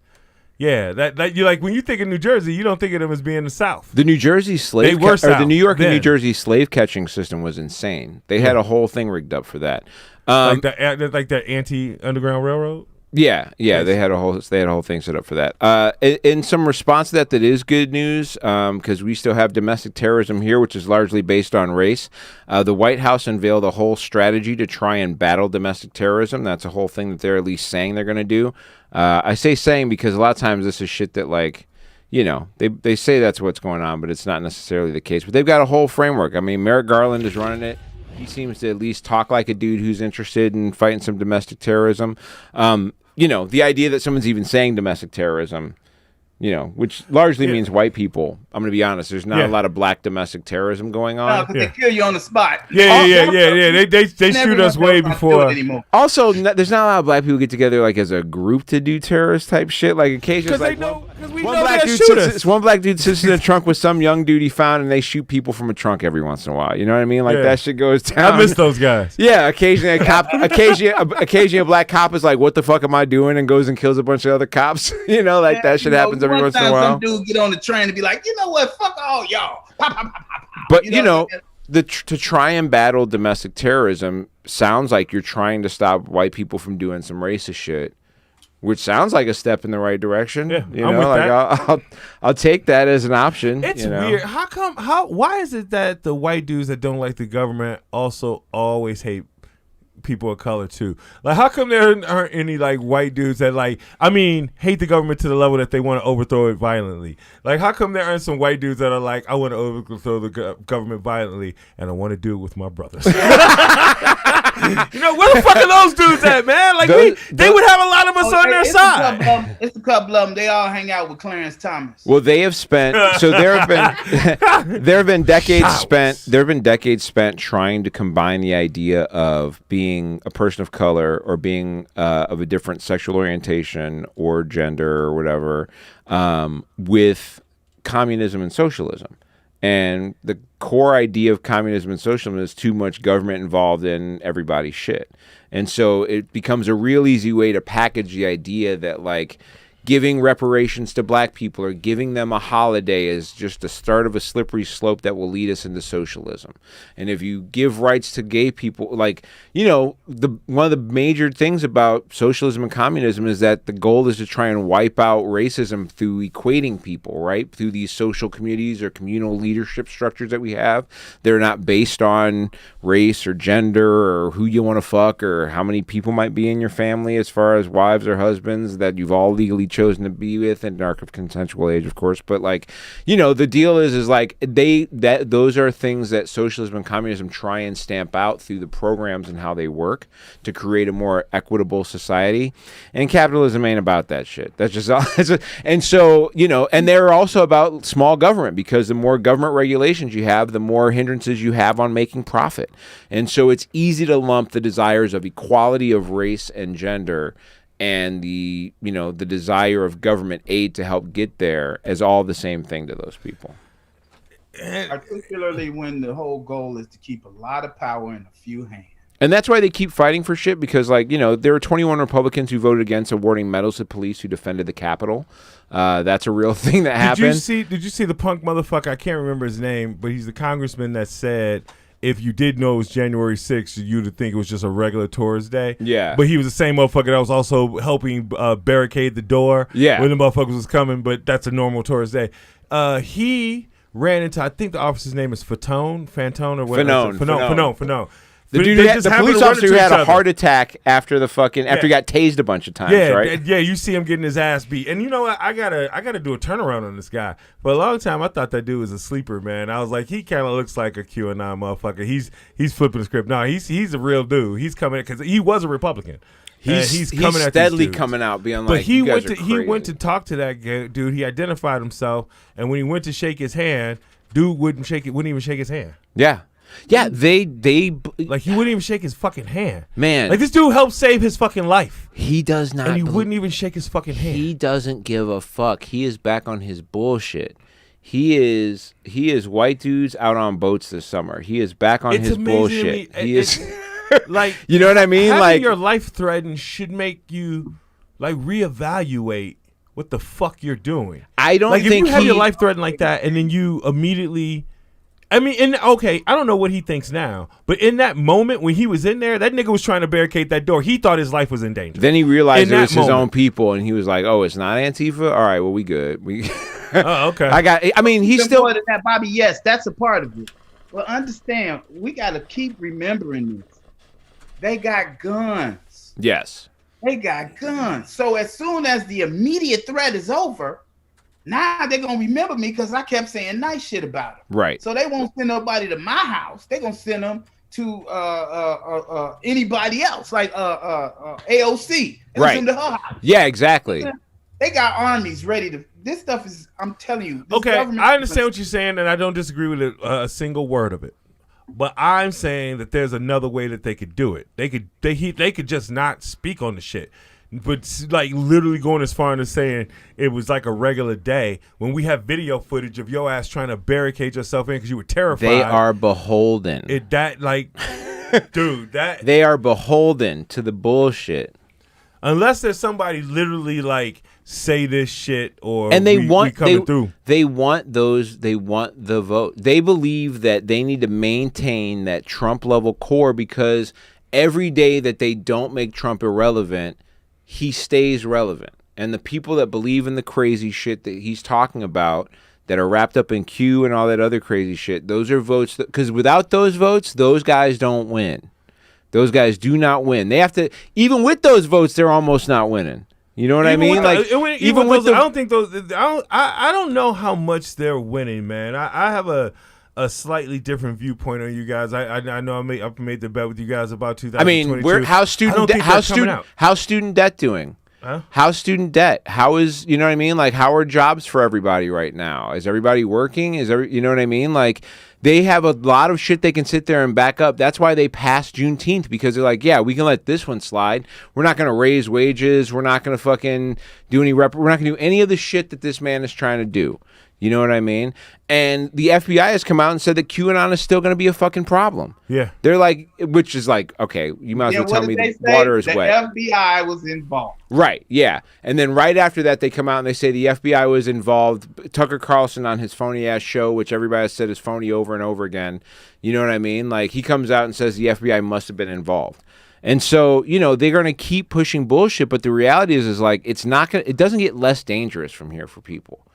Yeah, that you like when you think of New Jersey, you don't think of them as being the South. The New Jersey slave, the New York and New Jersey slave catching system was insane. They had a whole thing rigged up for that. Like that anti-Underground Railroad. Yeah, they had a whole thing set up for that. In some response to that is good news, because we still have domestic terrorism here, which is largely based on race. The White House unveiled a whole strategy to try and battle domestic terrorism. That's a whole thing that they're at least saying they're going to do. I say saying because a lot of times this is shit that they say that's what's going on, but it's not necessarily the case. But they've got a whole framework. I mean, Merrick Garland is running it. He seems to at least talk like a dude who's interested in fighting some domestic terrorism. The idea that someone's even saying domestic terrorism, which largely means white people. I'm going to be honest. There's not a lot of black domestic terrorism going on. No, because they kill you on the spot. Yeah. They shoot us way before. Also, there's not a lot of black people get together like as a group to do terrorist type shit. Like occasionally, one black dude sits in the trunk with some young dude he found, and they shoot people from a trunk every once in a while. You know what I mean? Like that shit goes down. I miss those guys. Yeah, occasionally a cop, occasionally a black cop is like, "What the fuck am I doing?" and goes and kills a bunch of other cops. That shit happens every once in a while. Some dude get on the train and be like, you know what? Fuck all y'all. Pop, pop, pop, pop. But to try and battle domestic terrorism sounds like you're trying to stop white people from doing some racist shit, which sounds like a step in the right direction. Yeah, I'm with that. I'll take that as an option. It's weird. Why is it that the white dudes that don't like the government also always hate people of color too? Like, how come there aren't any like white dudes that hate the government to the level that they want to overthrow it violently? Like, how come there aren't some white dudes that are like, I want to overthrow the government violently and I want to do it with my brothers? Where the fuck are those dudes at, man? Like, they would have a lot of us on their side. It's a couple of them. They all hang out with Clarence Thomas. Well, they have spent. So there have been decades spent. There have been decades spent trying to combine the idea of being a person of color or being of a different sexual orientation or gender or whatever with communism and socialism. And the core idea of communism and socialism is too much government involved in everybody's shit. And so it becomes a real easy way to package the idea that, like, giving reparations to black people or giving them a holiday is just the start of a slippery slope that will lead us into socialism. And if you give rights to gay people, like, you know, one of the major things about socialism and communism is that the goal is to try and wipe out racism through equating people, right? Through these social communities or communal leadership structures that we have. They're not based on race or gender or who you want to fuck or how many people might be in your family as far as wives or husbands that you've all legally chosen to be with in dark of consensual age, of course. But like, you know, the deal is like those are things that socialism and communism try and stamp out through the programs and how they work to create a more equitable society. And capitalism ain't about that shit. That's just all. And so, you know, and they're also about small government, because the more government regulations you have, the more hindrances you have on making profit. And so it's easy to lump the desires of equality of race and gender and the desire of government aid to help get there as all the same thing to those people. Particularly when the whole goal is to keep a lot of power in a few hands. And that's why they keep fighting for shit, because, like, you know, there were 21 Republicans who voted against awarding medals to police who defended the Capitol. That's a real thing that happened. Did you see the punk motherfucker? I can't remember his name, but he's the congressman that said, if you did know it was January 6th, you'd think it was just a regular tourist day. Yeah. But he was the same motherfucker that was also helping barricade the door when the motherfuckers was coming, but that's a normal tourist day. He ran into, I think the officer's name is Fantone or whatever. Fantone. The dude, the police officer who had a heart attack after he got tased a bunch of times, right? Yeah, you see him getting his ass beat. And you know what? I gotta do a turnaround on this guy. For a long time, I thought that dude was a sleeper, man. I was like, he kind of looks like a QAnon motherfucker. He's flipping the script. No, he's a real dude. He's coming because he was a Republican. He's coming at steadily coming out, being but like, he went to talk to that dude. He identified himself, and when he went to shake his hand, dude wouldn't even shake his hand. Yeah. Yeah, they like, he wouldn't even shake his fucking hand. Man, like, this dude helped save his fucking life. He does not, and he wouldn't even shake his fucking hand. He doesn't give a fuck. He is back on his bullshit. He is white dudes out on boats this summer. He is back on his bullshit. He is like, you know what I mean? Having like, your life threatened should make you like reevaluate what the fuck you're doing. I don't think if you have your life threatened like that, and then you immediately. I mean, I don't know what he thinks now, but in that moment when he was in there, that nigga was trying to barricade that door. He thought his life was in danger. Then he realized it was his own people, and he was like, "Oh, it's not Antifa. All right, well, we good. We." Oh, okay. He's still more than that, Bobby. Yes, that's a part of it. Well, understand, we got to keep remembering this. They got guns. Yes. They got guns. So as soon as the immediate threat is over, now they're going to remember me because I kept saying nice shit about them. Right. So they won't send nobody to my house. They're going to send them to anybody else, like AOC. Right. Send to her house. Yeah, exactly. They got armies ready to. This stuff is, I'm telling you. Okay, I understand what you're saying, and I don't disagree with a single word of it. But I'm saying that there's another way that they could do it. They could just not speak on the shit. But like literally going as far as saying it was like a regular day when we have video footage of your ass trying to barricade yourself in because you were terrified. They are beholden. Dude, they are beholden to the bullshit. Unless there's somebody literally like say this shit or and they we want through. They want the vote. They believe that they need to maintain that Trump level core because every day that they don't make Trump irrelevant, he stays relevant. And the people that believe in the crazy shit that he's talking about that are wrapped up in Q and all that other crazy shit, those are votes because without those votes, those guys don't win. Those guys do not win. They have to, even with those votes, they're almost not winning. You know what I mean? Even with those, I don't think those. I don't know how much they're winning, man. I have a slightly different viewpoint on you guys. I know I've made the bet with you guys about 2022. I mean, how's student debt doing? Huh? How's student debt? How is, you know what I mean? Like, how are jobs for everybody right now? Is everybody working? You know what I mean? Like, they have a lot of shit they can sit there and back up. That's why they passed Juneteenth, because they're like, yeah, we can let this one slide. We're not going to raise wages. We're not going to fucking do we're not going to do any of the shit that this man is trying to do. You know what I mean? And the FBI has come out and said that QAnon is still going to be a fucking problem. Yeah. They're like, which is like, okay, you might as well tell me the water is wet. The FBI was involved. Right, yeah. And then right after that, they come out and they say the FBI was involved. Tucker Carlson on his phony-ass show, which everybody has said is phony over and over again. You know what I mean? Like, he comes out and says the FBI must have been involved. And so, you know, they're going to keep pushing bullshit, but the reality is like, it doesn't get less dangerous from here for people.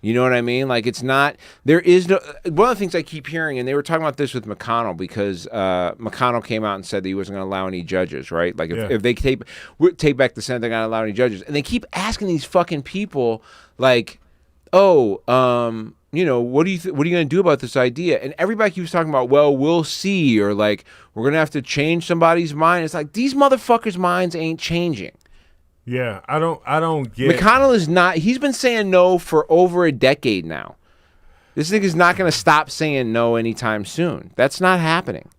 You know what I mean? Like, it's not, there is no, one of the things I keep hearing, and they were talking about this with McConnell, because McConnell came out and said that he wasn't going to allow any judges, right? Like, if they take back the Senate, they're going to allow any judges. And they keep asking these fucking people, like, you know, what are you going to do about this idea? And everybody keeps talking about, well, we'll see, or like, we're going to have to change somebody's mind. It's like, these motherfuckers' minds ain't changing. Yeah, I don't get. McConnell is not. He's been saying no for over a decade now. This nigga's not going to stop saying no anytime soon. That's not happening.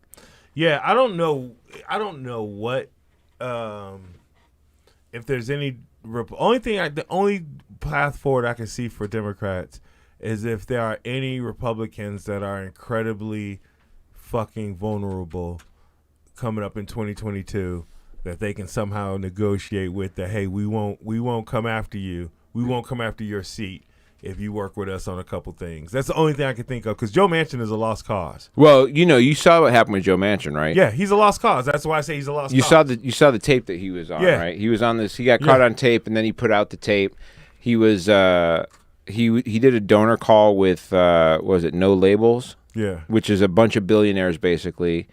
Yeah, I don't know what if there's any. The only path forward I can see for Democrats is if there are any Republicans that are incredibly fucking vulnerable coming up in 2022. That they can somehow negotiate with that. Hey, we won't come after you. We won't come after your seat if you work with us on a couple things. That's the only thing I can think of, because Joe Manchin is a lost cause. Well, you know, you saw what happened with Joe Manchin, right? Yeah, he's a lost cause. That's why I say he's a lost cause. You saw the tape that he was on, right? He was on this. He got caught on tape, and then he put out the tape. He was he did a donor call with what was it, No Labels? Yeah, which is a bunch of billionaires basically.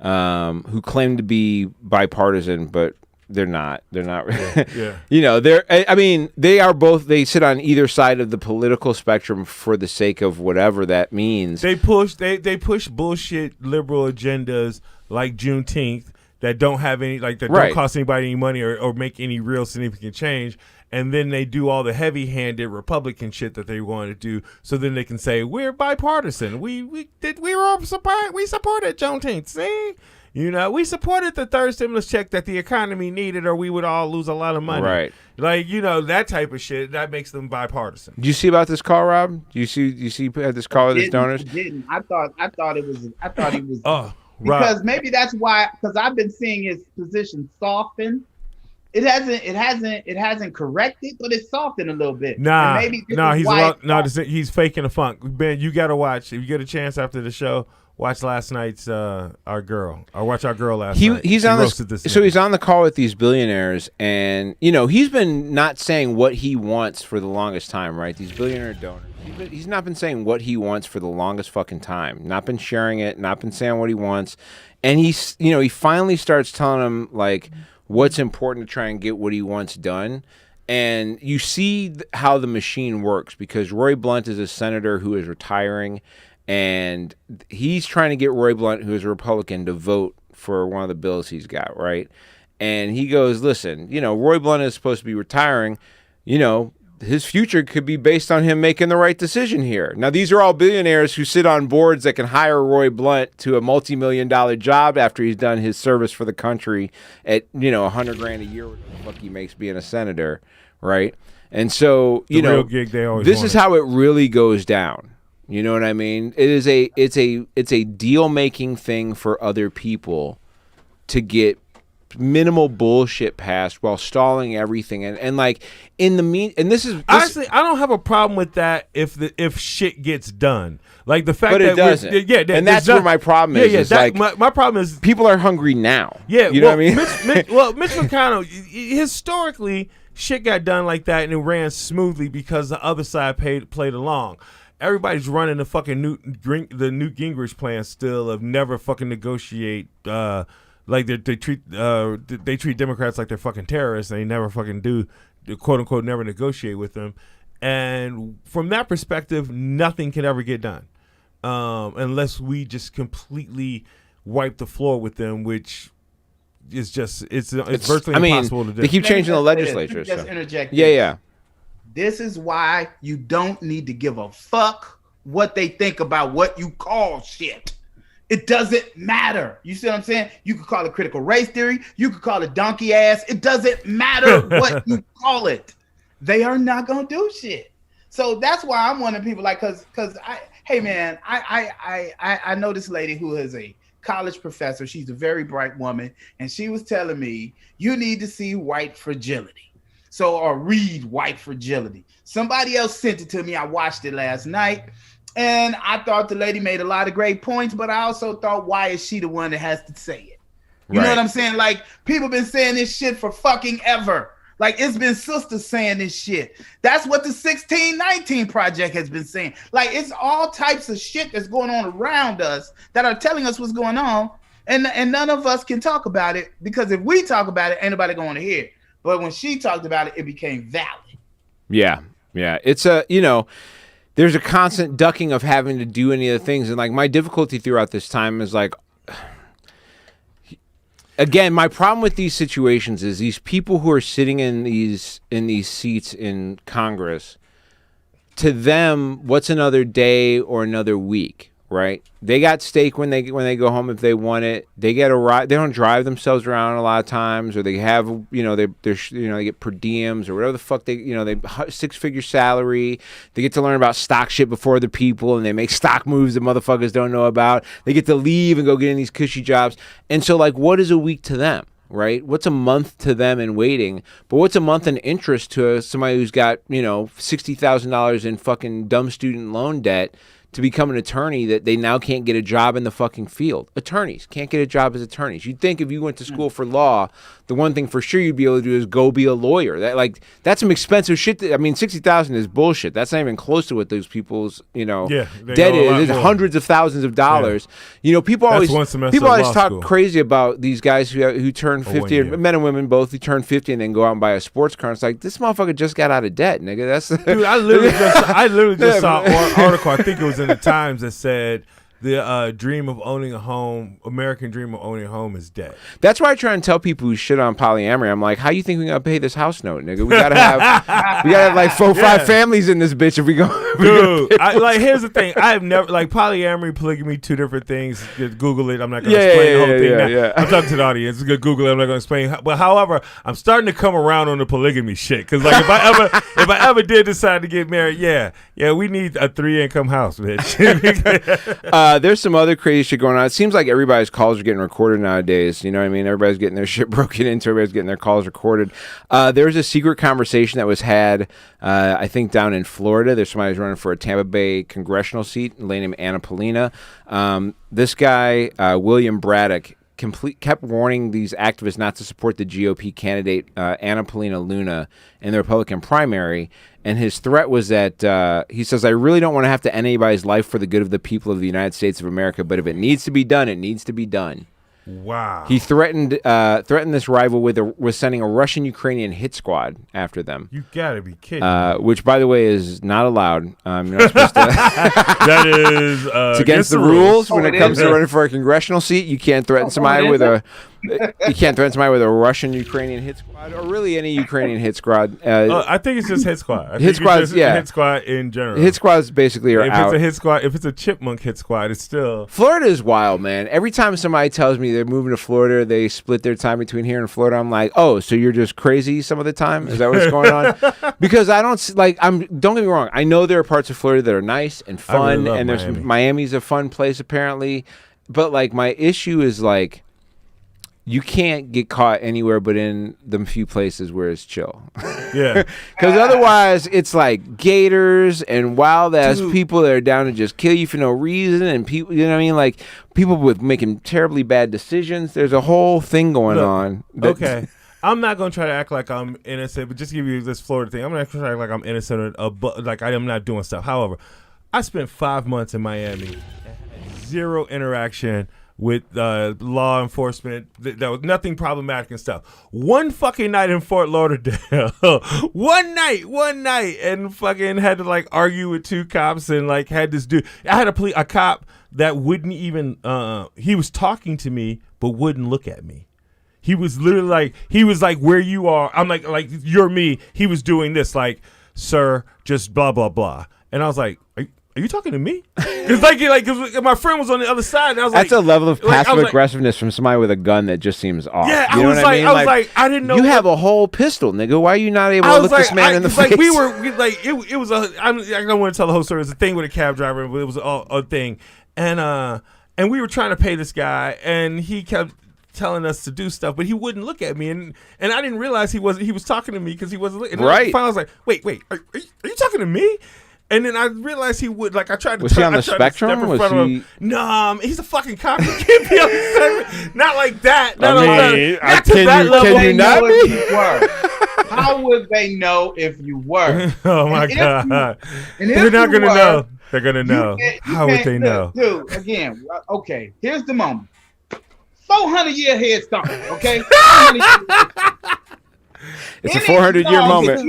Who claim to be bipartisan, but they're not. They're not. Yeah. You know, I mean, they are both. They sit on either side of the political spectrum for the sake of whatever that means. They push bullshit liberal agendas like Juneteenth that don't have any, like, that don't cost anybody any money or make any real significant change. And then they do all the heavy-handed Republican shit that they want to do, so then they can say we're bipartisan. We supported Juneteenth. See, you know, we supported the third stimulus check that the economy needed, or we would all lose a lot of money. Right? Like, you know, that type of shit that makes them bipartisan. Do you see about this call, Rob? Do you see had this call with his donors? Didn't. I thought he was. Oh, because Rob. Maybe that's why. Because I've been seeing his position soften. It hasn't corrected, but it's softened a little bit. He's faking a funk. Ben, you gotta watch. If you get a chance after the show, watch last night's Our Girl. Or watch Our Girl last night. He's on this. So he's on the call with these billionaires, and you know he's been not saying what he wants for the longest time, right? These billionaire donors. He's not been saying what he wants for the longest fucking time. Not been sharing it. Not been saying what he wants, and he finally starts telling them like what's important to try and get what he wants done. And you see how the machine works, because Roy Blunt is a senator who is retiring, and he's trying to get Roy Blunt, who is a Republican, to vote for one of the bills he's got, right? And he goes, listen, you know, Roy Blunt is supposed to be retiring. You know, his future could be based on him making the right decision here. Now, these are all billionaires who sit on boards that can hire Roy Blunt to a multi-million-dollar job after he's done his service for the country at, you know, $100,000 a year, what the fuck he makes being a senator, right? And so, you know, this is how it really goes down. You know what I mean? It's a deal-making thing for other people to get minimal bullshit passed while stalling everything, and like in the and this honestly, I don't have a problem with that if shit gets done. Like the fact but that it doesn't. And that's where my problem is. Like my problem is people are hungry now. Yeah, you know what I mean. Mitch McConnell, historically, shit got done like that and it ran smoothly because the other side played along. Everybody's running the fucking Newt Gingrich plan still of never fucking negotiate. Like they treat Democrats like they're fucking terrorists, and they never fucking do, quote unquote, never negotiate with them. And from that perspective, nothing can ever get done unless we just completely wipe the floor with them, which is just it's virtually impossible to do. They keep changing the legislature. Just interject. Yeah. This is why you don't need to give a fuck what they think about what you call shit. It doesn't matter. You see what I'm saying? You could call it critical race theory. You could call it donkey ass. It doesn't matter what you call it. They are not going to do shit. So that's why I'm one of the people like, cause hey man, I know this lady who is a college professor. She's a very bright woman, and she was telling me you need to see White Fragility. So, or read White Fragility. Somebody else sent it to me. I watched it last night, and I thought the lady made a lot of great points, but I also thought, why is she the one that has to say it? You know what I'm saying? Like, people been saying this shit for fucking ever. Like, it's been sisters saying this shit. That's what the 1619 Project has been saying. Like, it's all types of shit that's going on around us that are telling us what's going on, and none of us can talk about it, because if we talk about it, ain't nobody going to hear it. But when she talked about it, it became valid. Yeah. It's there's a constant ducking of having to do any of the things. And, like, my difficulty throughout this time is, like, again, my problem with these situations is these people who are sitting in these seats in Congress, to them, what's another day or another week, right? They got steak when they go home if they want it. They get a ride. They don't drive themselves around a lot of times, or they have they get per diems or whatever the fuck they 6-figure salary. They get to learn about stock shit before other people, and they make stock moves that motherfuckers don't know about. They get to leave and go get in these cushy jobs. And so, like, what is a week to them? Right? What's a month to them in waiting? But what's a month in interest to somebody who's got, $60,000 in fucking dumb student loan debt to become an attorney that they now can't get a job in the fucking field? Attorneys can't get a job as attorneys. You'd think if you went to school for law, the one thing for sure you'd be able to do is go be a lawyer. That's some expensive shit. $60,000 is bullshit. That's not even close to what those people's, debt is. It's hundreds of thousands of dollars. Yeah. People always talk crazy about these guys who turn 50, men and women both, who turn 50 and then go out and buy a sports car. And it's like, this motherfucker just got out of debt, nigga. Dude, I literally just saw an article. I think it was in the Times that said the dream of owning a home, American dream of owning a home, is dead. That's why I try and tell people who shit on polyamory. I'm like, how you think we gonna pay this house note, nigga? We gotta have like 4-5 families in this bitch if we go. Dude, here's the thing. I have never polyamory, polygamy, two different things. Just Google it. I'm not gonna explain the whole thing. Yeah. I'm talking to the audience. It's good. Google it. I'm not gonna explain. But however, I'm starting to come around on the polygamy shit, because like if I ever did decide to get married, we need a 3-income house, bitch. There's some other crazy shit going on. It seems like everybody's calls are getting recorded nowadays. You know what I mean? Everybody's getting their shit broken into. Everybody's getting their calls recorded. There's a secret conversation that was had, I think, down in Florida. There's somebody who's running for a Tampa Bay congressional seat, a lady named Anna Polina. This guy, William Braddock, kept warning these activists not to support the GOP candidate, Anna Polina Luna, in the Republican primary. And his threat was that he says, I really don't want to have to end anybody's life for the good of the people of the United States of America, but if it needs to be done, it needs to be done. Wow. He threatened this rival with sending a Russian-Ukrainian hit squad after them. You gotta be kidding. Which, by the way, is not allowed. You're not supposed to. That is it's against the rules when it comes to running for a congressional seat. You can't threaten somebody with a. You can't threaten somebody with a Russian-Ukrainian hit squad, or really any Ukrainian hit squad. I think it's just hit squad. Hit squads, yeah. Hit squad in general. Hit squads basically are out. It's a hit squad, if it's a chipmunk hit squad, it's still. Florida is wild, man. Every time somebody tells me they're moving to Florida, they split their time between here and Florida. I'm like, oh, so you're just crazy some of the time? Is that what's going on? Because I don't like. Don't get me wrong. I know there are parts of Florida that are nice and fun, really and there's Miami. Miami's a fun place apparently. But like, my issue is like, you can't get caught anywhere but in the few places where it's chill. Yeah. Because otherwise, it's like gators and wild ass people that are down to just kill you for no reason, and people, you know what I mean? Like, people with making terribly bad decisions. There's a whole thing going on. Okay. I'm not going to try to act like I'm innocent, but just to give you this Florida thing, I'm not going to try to act like I'm innocent, like I am not doing stuff. However, I spent 5 months in Miami and had zero interaction with law enforcement. There was nothing problematic and stuff. One fucking night in Fort Lauderdale, one night, and fucking had to like argue with 2 cops, and like had this dude. I had a cop that wouldn't even. He was talking to me but wouldn't look at me. He was literally like, where you are. I'm like you're me. He was doing this, like, sir, just blah blah blah. And I was like, are are you talking to me? Because cause my friend was on the other side, and I was That's a level of passive like, aggressiveness from somebody with a gun that just seems off. Yeah, you know what I mean? I was like, I didn't know. You have a whole pistol, nigga. Why are you not able to look this man in the face? Like it was I don't want to tell the whole story. It was a thing with a cab driver, but it was a thing, and we were trying to pay this guy, and he kept telling us to do stuff, but he wouldn't look at me, and I didn't realize he was talking to me because he wasn't looking. Right. Finally, I was like, wait, are you talking to me? And then I realized he would, like, I tried to. Was he on the spectrum? No, he's a fucking cop. He can't be on the spectrum. Not like that. Can you not be? How would they know if you were? Oh my God! They're not gonna know. They're gonna know. How would they know? Dude, again, okay. Here's the moment. 400-year head start. Okay. It's a 400-year moment.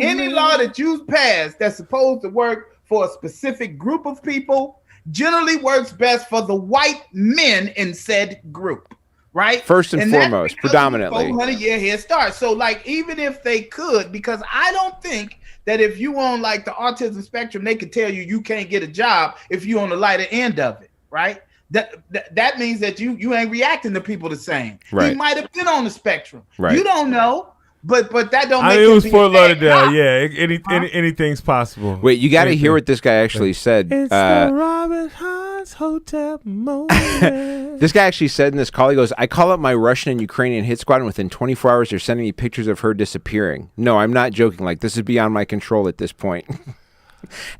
Any law that you've passed that's supposed to work for a specific group of people generally works best for the white men in said group, right? First and foremost, predominantly. 400-year head start. So, like, even if they could, because I don't think that if you on like the autism spectrum, they could tell you can't get a job if you on the lighter end of it, right? That means that you ain't reacting to people the same. Right. He might have been on the spectrum. Right. You don't know, but that don't. It was Fort Lauderdale. Yeah, anything's possible. Wait, you got to hear what this guy actually said. It's the Robert Hans Hotel moment. This guy actually said in this call, he goes, "I call up my Russian and Ukrainian hit squad, and within 24 hours, they're sending me pictures of her disappearing. No, I'm not joking. Like, this is beyond my control at this point."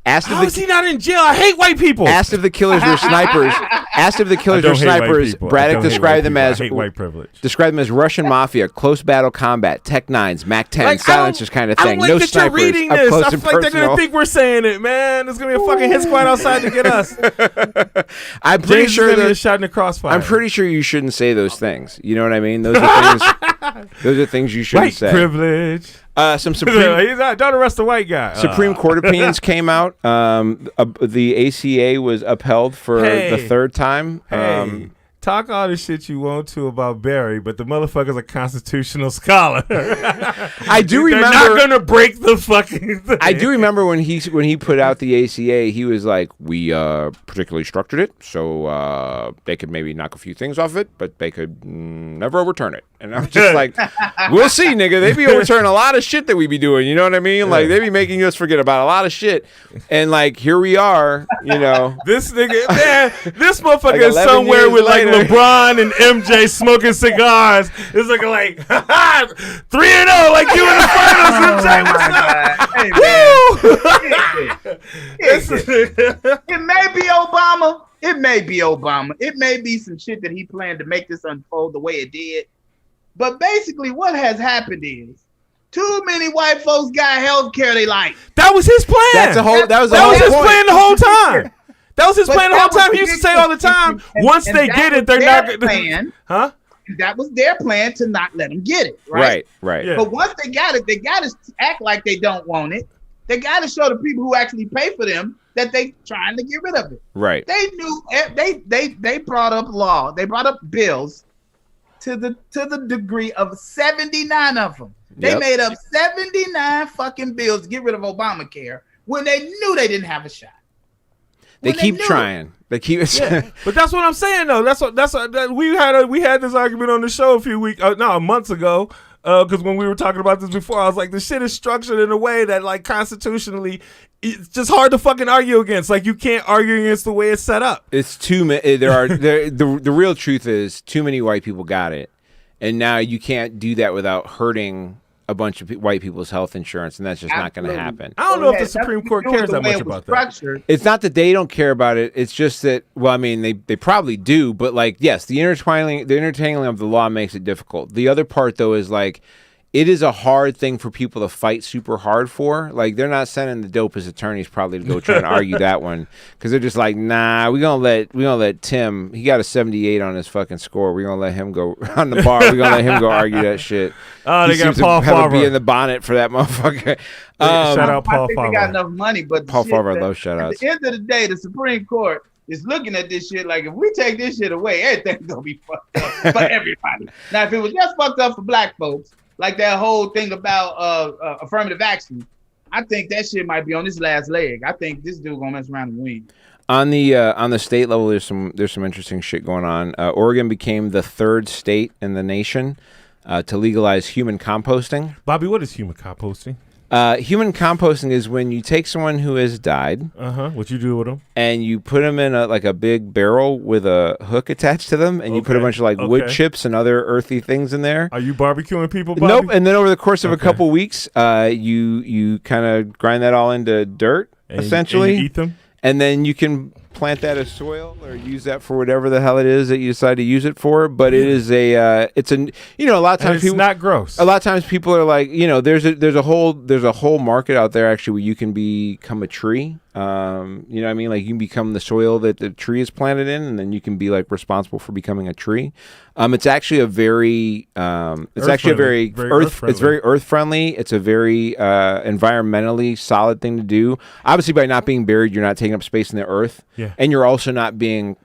How is he not in jail? I hate white people. Asked if the killers were snipers. Braddock described them as white privilege. Described them as Russian mafia, close battle combat, Tech 9s, Mac 10, silencers kind of thing. I don't like no that snipers. You're reading this. I feel like they're gonna think we're saying it, man. There's gonna be a fucking hit squad outside to get us. I'm pretty sure they're shot in the crossfire. I'm pretty sure you shouldn't say those things. You know what I mean? Those are things. Those are things you shouldn't say. White privilege. Some Supreme don't arrest the white guy. Supreme Court opinions came out. The ACA was upheld for the third time. Talk all the shit you want to about Barry, but the motherfucker's a constitutional scholar. I do remember. They're not gonna break the fucking thing. I do remember when he put out the ACA, he was like, "We particularly structured it so they could maybe knock a few things off it, but they could never overturn it." And I was just like, "We'll see, nigga. They be overturning a lot of shit that we be doing. You know what I mean? Like they be making us forget about a lot of shit. And like here we are, you know. This nigga, man, this motherfucker is somewhere with like LeBron and MJ smoking cigars. It's looking like 3-0, like you in the finals. MJ, what's up? It may be Obama. It may be Obama. It may be some shit that he planned to make this unfold the way it did. But basically, what has happened is too many white folks got health care they like. That was his plan. That was his plan the whole time. That was his plan the whole time. He used to say all the time, once they get it, they're not going to. Huh? That was their plan to not let them get it. Right. Yeah. But once they got it, they got to act like they don't want it. They got to show the people who actually pay for them that they trying to get rid of it. Right. They knew they brought up law. They brought up bills to the degree of 79 of them. They made up 79 fucking bills to get rid of Obamacare when they knew they didn't have a shot. They keep trying. They keep. But that's what I'm saying though. We had this argument on the show months ago. Because when we were talking about this before, I was like, the shit is structured in a way that, like, constitutionally, it's just hard to fucking argue against. Like, you can't argue against the way it's set up. It's too many. The real truth is too many white people got it, and now you can't do that without hurting a bunch of white people's health insurance, and that's just not going to happen. I don't know if the Supreme Court cares that much about that. It's not that they don't care about it. It's just that, well, I mean, they probably do, but like, yes, the intertangling of the law makes it difficult. The other part, though, is like, it is a hard thing for people to fight super hard for. Like, they're not sending the dopest attorneys probably to go try and argue that one, because they're just like, nah, we're gonna let Tim. He got a 78 on his fucking score. We're gonna let him go on the bar. We're gonna let him go argue that shit. Oh, they got Paul Favre. Be in the bonnet for that motherfucker. Shout out Paul Favre. They got enough money, but Paul Favre loves shout outs. At the end of the day, the Supreme Court is looking at this shit like, if we take this shit away, everything's gonna be fucked up for everybody. Now, if it was just fucked up for black folks, like that whole thing about affirmative action, I think that shit might be on this last leg. I think this dude gonna mess around and win. On the state level, there's some interesting shit going on. Oregon became the third state in the nation to legalize human composting. Bobby, what is human composting? Human composting is when you take someone who has died. What you do with them? And you put them in a big barrel with a hook attached to them, and you put a bunch of wood chips and other earthy things in there. Are you barbecuing people, Bobby? Nope. And then over the course of a couple weeks, you kind of grind that all into dirt, essentially. And you eat them? And then you can plant that as soil or use that for whatever the hell it is that you decide to use it for. But it is a lot of times it's not gross. A lot of times people are like, there's a whole market out there actually where you can become a tree. You know what I mean? Like you can become the soil that the tree is planted in, and then you can be like responsible for becoming a tree. It's actually a very earth friendly. It's a very environmentally solid thing to do. Obviously, by not being buried, you're not taking up space in the earth, and you're also not going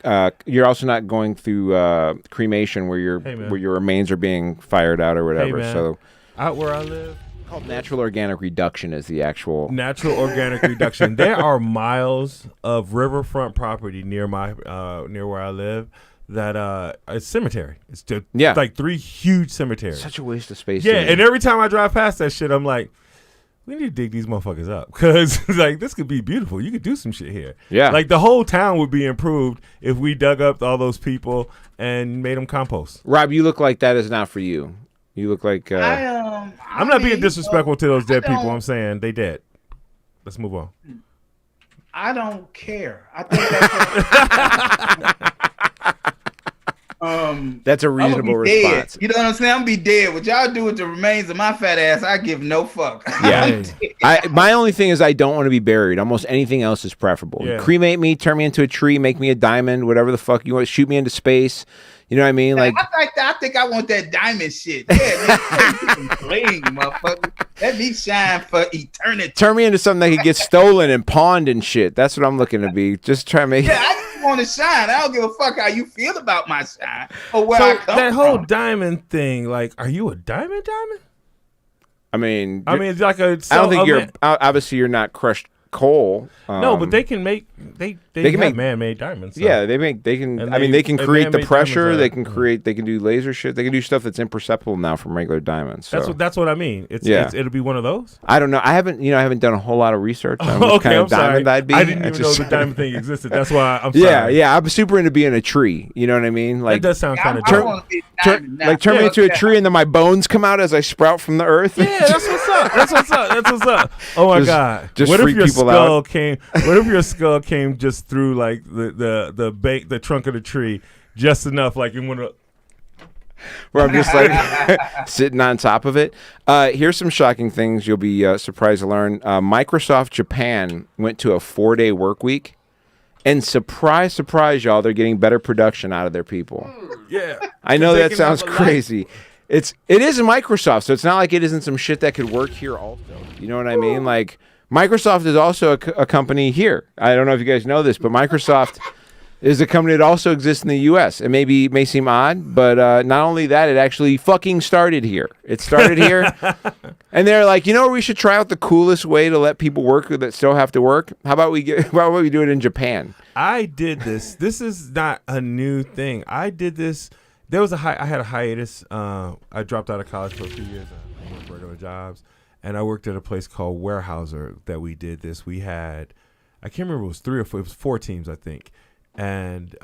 through cremation where your remains are being fired out or whatever. Hey, man. So out where I live. Called natural organic reduction is the actual natural organic reduction. There are miles of riverfront property near where I live that it's cemetery. It's just like 3 huge cemeteries. Such a waste of space. Yeah, and every time I drive past that shit, I'm like, we need to dig these motherfuckers up because like this could be beautiful. You could do some shit here. Yeah, like the whole town would be improved if we dug up all those people and made them compost. Rob, you look like that is not for you. You look like I'm not being disrespectful to those dead people. I'm saying they dead. Let's move on. I don't care. I think that's a reasonable response. Dead. You know what I'm saying? I'm gonna be dead. What y'all do with the remains of my fat ass, I give no fuck. Yeah. My only thing is I don't want to be buried. Almost anything else is preferable. Yeah. Cremate me, turn me into a tree, make me a diamond, whatever the fuck you want. Shoot me into space. You know what I mean? Like I think I want that diamond shit. Yeah, bling, motherfucker. Let me shine for eternity. Turn me into something that could get stolen and pawned and shit. That's what I'm looking to be. Just try to make. Yeah, I just want to shine. I don't give a fuck how you feel about my shine or where I come from. That whole diamond thing, like, are you a diamond? I mean, it's like a. I don't think you're. Obviously, you're not crushed coal. No, but they can make they can make man-made diamonds. So. Yeah, they can create the pressure. They can do laser shit. They can do stuff that's imperceptible now from regular diamonds. So. That's what I mean. It'll be one of those. I don't know. I haven't done a whole lot of research on what kind of diamond I'd be. I didn't even know the diamond thing existed. That's why I'm sorry. Yeah. I'm super into being a tree. You know what I mean? Like that does sound kind of turn me into a tree, and then my bones come out as I sprout from the earth. Yeah, that's what's up. Oh my god! What if your skull came? What if your skull came just through like the trunk of the tree, just enough, like in one of. Where I'm just like sitting on top of it. Here's some shocking things you'll be surprised to learn. Microsoft Japan went to a 4-day work week. And surprise, y'all, they're getting better production out of their people. Yeah. I know that sounds crazy. It is a Microsoft, so it's not like it isn't some shit that could work here also. You know what I mean? Like, Microsoft is also a company here. I don't know if you guys know this, but Microsoft is a company that also exists in the U.S. It may seem odd, but not only that, it actually fucking started here. It started here, and they're like, you know, we should try out the coolest way to let people work that still have to work. How about we do it in Japan? I did this. This is not a new thing. I did this. There was I had a hiatus. I dropped out of college for a few years. I worked regular jobs, and I worked at a place called Warehouser that we did this. We had, I can't remember, it was 3 or 4. It was 4 teams, I think. And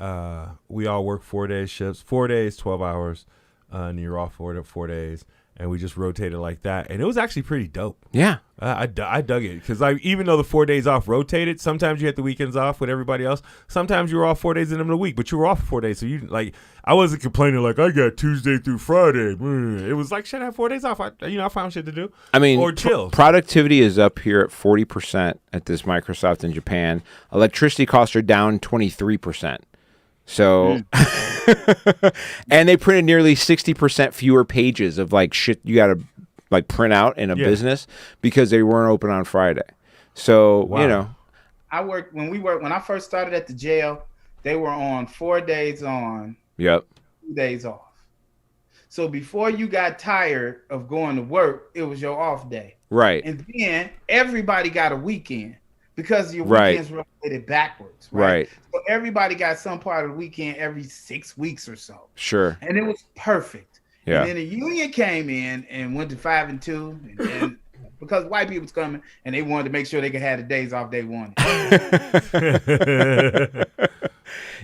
we all worked 4-day shifts, 4 days, 12 hours, and you're off for 4 days, and we just rotated like that, and it was actually pretty dope. Yeah, I dug it because even though the 4 days off rotated, sometimes you had the weekends off with everybody else. Sometimes you were off 4 days in the week, but you were off for 4 days, so you like I wasn't complaining like I got Tuesday through Friday. It was like shit, I had 4 days off. I found shit to do. I mean, or chill. Productivity is up here at 40% at this Microsoft in Japan. Electricity costs are down 23%. So, and they printed nearly 60% fewer pages of like shit you got to like print out in a business because they weren't open on Friday. So, wow. You know, when I first started at the jail, they were on 4 days on, 2 days off. So before you got tired of going to work, it was your off day. Right. And then everybody got a weekend because your Right. weekends rotated backwards. Right. So everybody got some part of the weekend every 6 weeks or so. Sure. And it was perfect. Yeah. And then the union came in and went to 5 and 2, and because white people was coming and they wanted to make sure they could have the days off they wanted.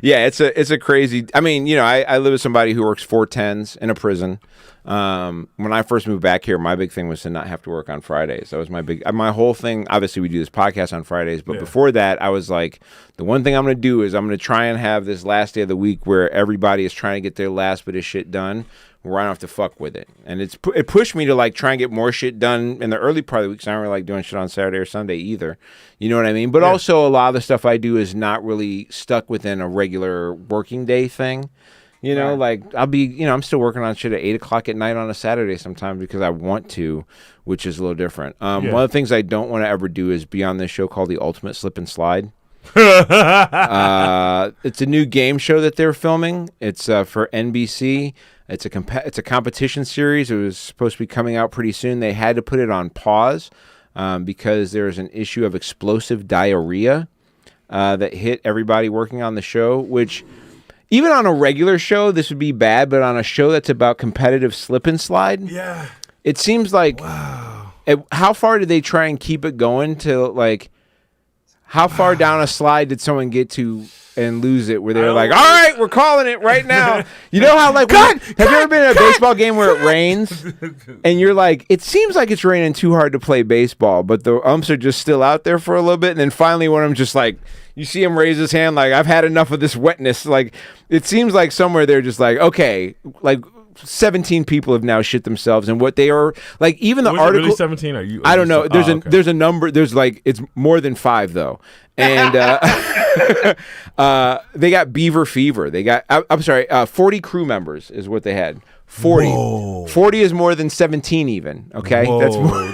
Yeah, it's a crazy. I mean, you know, I live with somebody who works 4/10s in a prison. When I first moved back here, my big thing was to not have to work on Fridays. That was my whole thing. Obviously, we do this podcast on Fridays, but before that, I was like, the one thing I'm going to do is I'm going to try and have this last day of the week where everybody is trying to get their last bit of shit done, where I don't have to fuck with it. And it pushed me to like try and get more shit done in the early part of the week, because I don't really like doing shit on Saturday or Sunday either. You know what I mean? But also a lot of the stuff I do is not really stuck within a regular working day thing. You know, like I'll be, you know, I'm still working on shit at 8 o'clock at night on a Saturday sometimes because I want to, which is a little different. One of the things I don't want to ever do is be on this show called The Ultimate Slip and Slide. It's a new game show that they're filming. It's for NBC. It's a competition series. It was supposed to be coming out pretty soon. They had to put it on pause because there's an issue of explosive diarrhea that hit everybody working on the show, which even on a regular show, this would be bad, but on a show that's about competitive slip and slide, it seems like, how far did they try and keep it going to, like, how far down a slide did someone get to and lose it where they were like, all right, we're calling it right now. You know how, like, have you ever been at a baseball game where it rains and you're like, it seems like it's raining too hard to play baseball, but the umps are just still out there for a little bit, and then finally one of them just like, you see him raise his hand like, I've had enough of this wetness. Like, it seems like somewhere they're just like, okay, like 17 people have now shit themselves, and what they are like, even the article. Really 17? Are you? I don't know. There's a number. There's like, it's more than 5 though, and they got beaver fever. They got 40 crew members is what they had. 40. Whoa. 40 is more than 17 even. Okay, Whoa. that's more.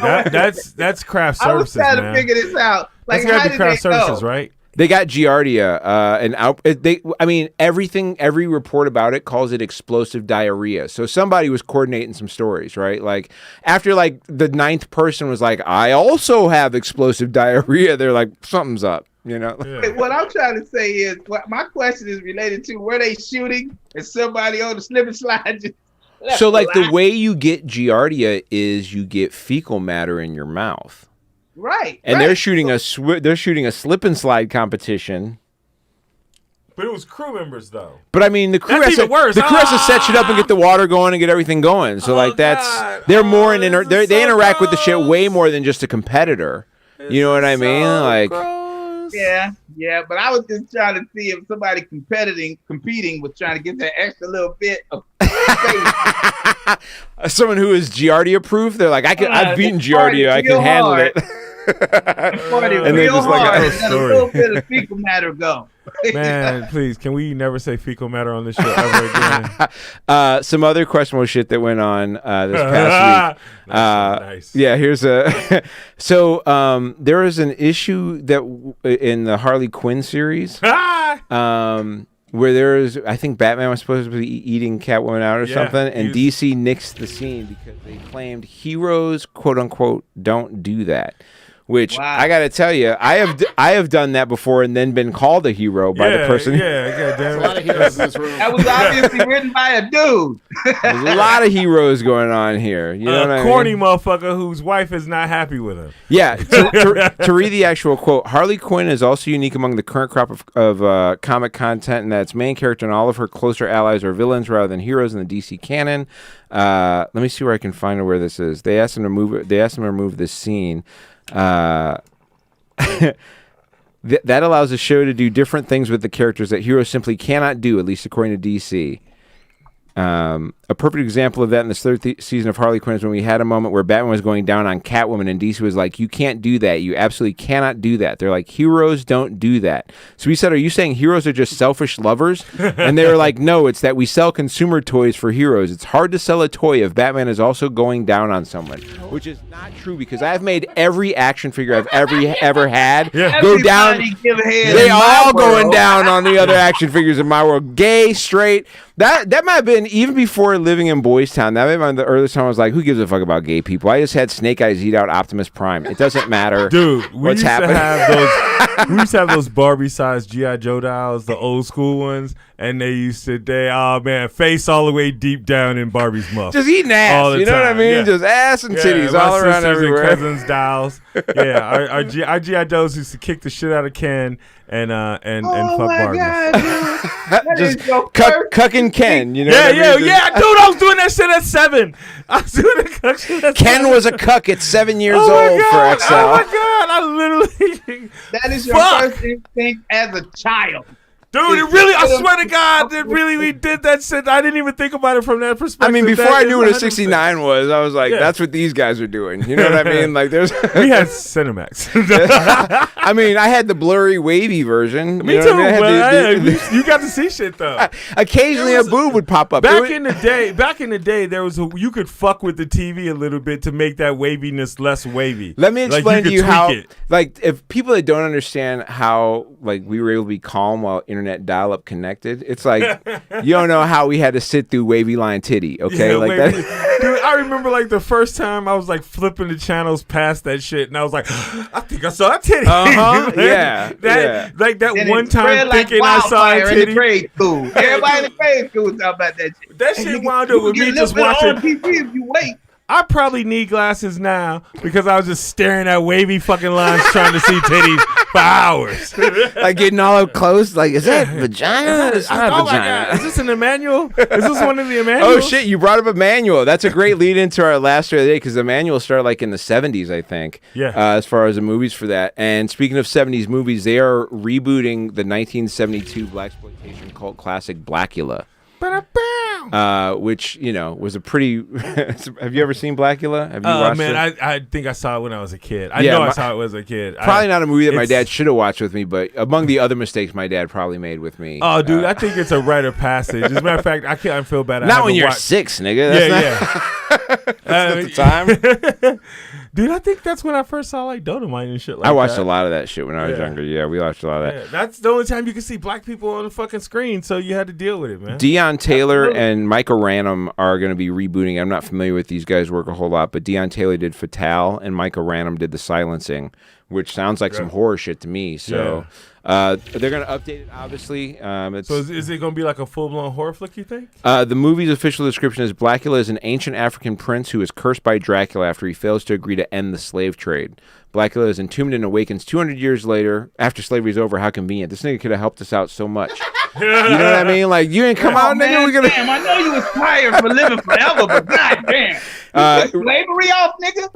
that's craft services. I was trying man. to figure this out. Like, that's how gotta did be craft they services, know? right? They got Giardia, every report about it calls it explosive diarrhea. So somebody was coordinating some stories, right? Like, after like the 9th person was like, I also have explosive diarrhea, they're like, something's up, you know? Yeah. What I'm trying to say is, my question is related to, were they shooting and somebody on the slip and slide just So like the way you get Giardia is you get fecal matter in your mouth. Right. And they're shooting a slip and slide competition. But it was crew members though. But I mean, the crew That's even worse. The crew has to set shit up and get the water going and get everything going. So like God. they're more they interact with the shit way more than just a competitor. You know what I mean? Like, gross. Yeah. But I was just trying to see if somebody competing was trying to get that extra little bit of someone who is Giardia proof, they're like, I've beaten Giardia, I can handle it. And they just like a little bit of fecal matter go. Man, please, can we never say fecal matter on this show ever again? Some other questionable shit that went on this past week. Nice. Yeah, here's a there is an issue that in the Harley Quinn series where there's, I think Batman was supposed to be eating Catwoman out or something, and DC nixed the scene because they claimed heroes, quote unquote, don't do that. Which I got to tell you, I have done that before and then been called a hero by the person. Yeah, There's a lot of heroes in this room. That was obviously written by a dude. There's a lot of heroes going on here. You know what I mean? Corny motherfucker whose wife is not happy with him. Yeah. To read the actual quote, Harley Quinn is also unique among the current crop of comic content, and that its main character and all of her closer allies are villains rather than heroes in the DC canon. Let me see where I can find where this is. They asked him to remove this scene. That allows the show to do different things with the characters that heroes simply cannot do, at least according to DC. A perfect example of that in this third season of Harley Quinn is when we had a moment where Batman was going down on Catwoman and DC was like, you can't do that. You absolutely cannot do that. They're like, heroes don't do that. So we said, are you saying heroes are just selfish lovers? And they were like, no, it's that we sell consumer toys for heroes. It's hard to sell a toy if Batman is also going down on someone, which is not true because I've made every action figure I've ever had go down. They all going down on the other action figures in my world. Gay, straight. That might have been even before living in Boys Town, that was the earliest time I was like, who gives a fuck about gay people? I just had Snake Eyes eat out Optimus Prime. It doesn't matter. Dude, what's happening. We used to have those Barbie-sized G.I. Joe dolls, the old school ones, and they used to, face all the way deep down in Barbie's muff. Just eating ass, all the you know time. what I mean? Yeah. Just ass and titties all around everywhere. And cousins' dolls. Yeah, our G.I. Joes used to kick the shit out of Ken and fuck Barbie. God, just cucking Ken, you know? Yeah, what I mean? yeah. Dude, I was doing that shit at 7. I was doing that cuck shit at 7. Ken was a cuck at 7 years old for XL. Oh my God, I literally. That is your first instinct as a child. Dude, I swear to God, we did that shit. I didn't even think about it from that perspective. I mean, before I knew what a 69 was, I was like, that's what these guys are doing. You know what I mean? Like, we had Cinemax. I mean, I had the blurry, wavy version. Me too, but you got to see shit, though. Occasionally a boob would pop up. Back in the day, there was you could fuck with the TV a little bit to make that waviness less wavy. Let me explain to you how, if people that don't understand how, we were able to be calm while internet dial-up connected, it's like you don't know how we had to sit through wavy line titty, okay? That. Dude, I remember the first time I was flipping the channels past that shit, and I was like, I think I saw a titty. That one time thinking I saw a titty. In the grade school. Everybody in the grade school was talking about that shit. That shit wound up with me just watching. If you wait. I probably need glasses now because I was just staring at wavy fucking lines trying to see titties for hours. Getting all up close, is that vagina? It's not oh vagina. My God. Is this an Emmanuel? Is this one of the Emmanuels? Oh shit, you brought up Emmanuel. That's a great lead into our last story of the day because Emmanuel started in the 70s, I think. Yeah. As far as the movies for that. And speaking of 70s movies, they are rebooting the 1972 blaxploitation cult classic Blackula. Which was a pretty. Have you ever seen Blackula? Have you watched it? I think I saw it when I was a kid. I saw it as a kid. Probably not a movie that my dad should have watched with me, but among the other mistakes my dad probably made with me. Oh, dude, I think it's a rite of passage. As a matter of fact, I can't feel bad. Not when you're 6, nigga. That's not the time. Dude, I think that's when I first saw Dolomite and shit like that. I watched a lot of that shit when I was younger. Yeah, we watched a lot of that. That's the only time you can see black people on the fucking screen, so you had to deal with it, man. Deion Taylor and Michael Ranum are going to be rebooting. I'm not familiar with these guys' work a whole lot, but Deion Taylor did Fatale and Michael Ranum did The Silencing, which sounds like some horror shit to me. So they're going to update it, obviously. So is it going to be a full-blown horror flick, you think? The movie's official description is Blackula is an ancient African prince who is cursed by Dracula after he fails to agree to end the slave trade. Blackula is entombed and awakens 200 years later after slavery's over. How convenient. This nigga could have helped us out so much. You know what I mean? You ain't come out, nigga. We're gonna... Damn, I know you was tired for living forever, but goddamn. Slavery off, nigga.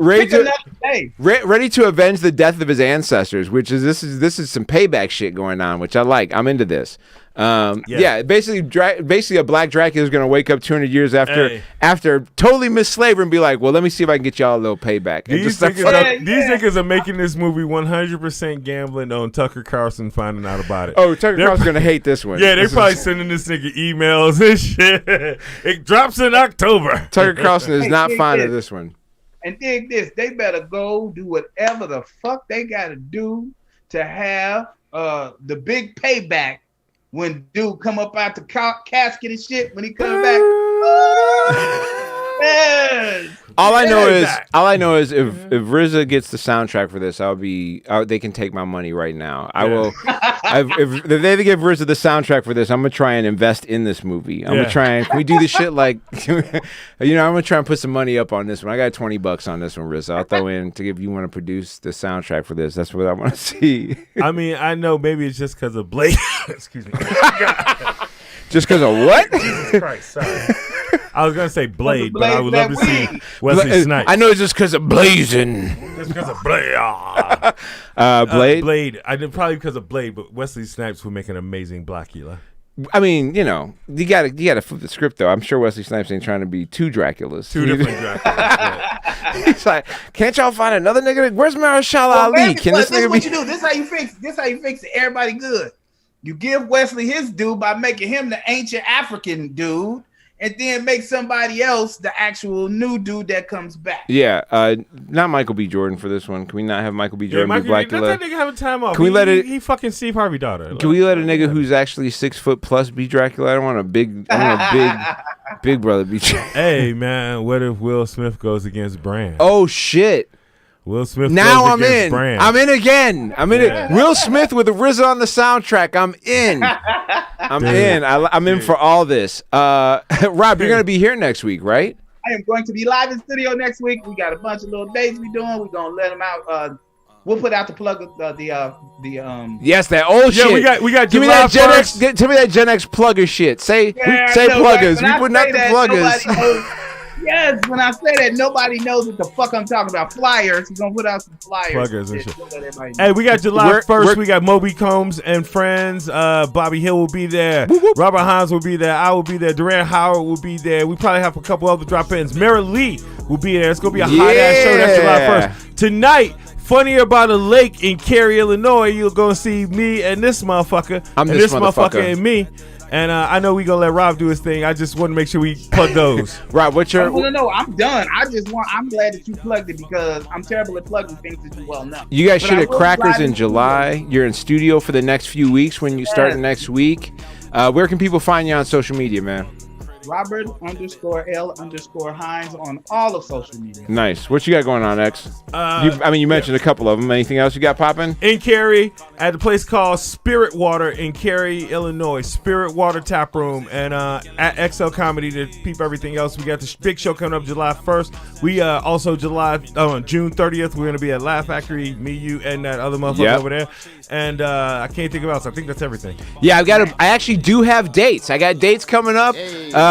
Ready to avenge the death of his ancestors, which is this is some payback shit going on, which I like. I'm into this. Basically a black Dracula is going to wake up 200 years after totally missed slavery and be like, well, let me see if I can get y'all a little payback. These niggas are making this movie 100% gambling on Tucker Carlson finding out about it. Oh, Tucker Carlson's going to hate this one. Yeah, they're probably sending this nigga emails and shit. It drops in October. Tucker Carlson is not fond of this one. And dig this, they better go do whatever the fuck they got to do to have the big payback when dude come up out the casket and shit when he come back. All I know is if RZA gets the soundtrack for this, they can take my money right now. I will. If they give RZA the soundtrack for this, I'm gonna try and invest in this movie. I'm gonna try and can we do this shit I'm gonna try and put some money up on this one. I got $20 on this one, RZA. I'll throw in to if you want to produce the soundtrack for this. That's what I want to see. I mean, I know maybe it's just because of Blake. Excuse me. Just because of what? Jesus Christ, sorry. I was going to say Blade, but I would love to see Wesley Snipes. I know it's just because of Blazing. Just because of Blade. Blade? Blade. Probably because of Blade, but Wesley Snipes would make an amazing Blackula. I mean, you gotta flip the script though. I'm sure Wesley Snipes ain't trying to be two Draculas. Two different Draculas. He's like, can't y'all find another nigga? Where's Mahershala Ali? Can this nigga be? What you do? This how you fix it. Everybody good. You give Wesley his due by making him the ancient African dude, and then make somebody else the actual new dude that comes back. Yeah, not Michael B. Jordan for this one. Can we not have Michael B. Jordan be Blackula? Let that nigga have a time off. Can we let it? He fucking Steve Harvey daughter. Can we let a nigga who's actually 6 foot plus be Dracula? I don't want a big. Big Brother be. Hey man, what if Will Smith goes against Brand? Oh shit. Will Smith. Now goes I'm against in. Brand. I'm in again. I'm in it. Will Smith with the RZA on the soundtrack. I'm in. I'm in. I'm in for all this. Rob, you're gonna be here next week, right? I am going to be live in studio next week. We got a bunch of little dates we doing. We're gonna let them out. We'll put out the plug Yes, that old shit. we got. Give me that Gen X. Tell me that Gen X plugger shit. Say pluggers. We put not the pluggers. Yes, when I say that, nobody knows what the fuck I'm talking about. Flyers. We're gonna put out some flyers. Pluggers and shit. Hey, we got July 1st. We got Moby Combs and friends. Bobby Hill will be there. Robert Hines will be there. I will be there. Durant Howard will be there. We probably have a couple other drop-ins. Mara Lee will be there. It's gonna be a hot-ass show. That's July 1st. Tonight, Funnier by the Lake in Cary, Illinois. You're gonna see me and this motherfucker. I'm this motherfucker and me. And I know we gonna let Rob do his thing. I just want to make sure we plug those. Rob, what's your? No, I'm done. I'm glad that you plugged it because I'm terrible at plugging things that you well know. You guys shoot at Crackers in July. You're in studio for the next few weeks. When you start next week, where can people find you on social media, man? Robert_L_Hines on all of social media. Nice. What you got going on, X? You mentioned a couple of them. Anything else you got popping? In Cary, at a place called Spirit Water in Cary, Illinois. Spirit Water Tap Room. And at XL Comedy to peep everything else. We got this big show coming up July 1st. We also June 30th, we're going to be at Laugh Factory, me, you, and that other motherfucker over there. And I can't think of else. I think that's everything. Yeah, I actually do have dates. I got dates coming up.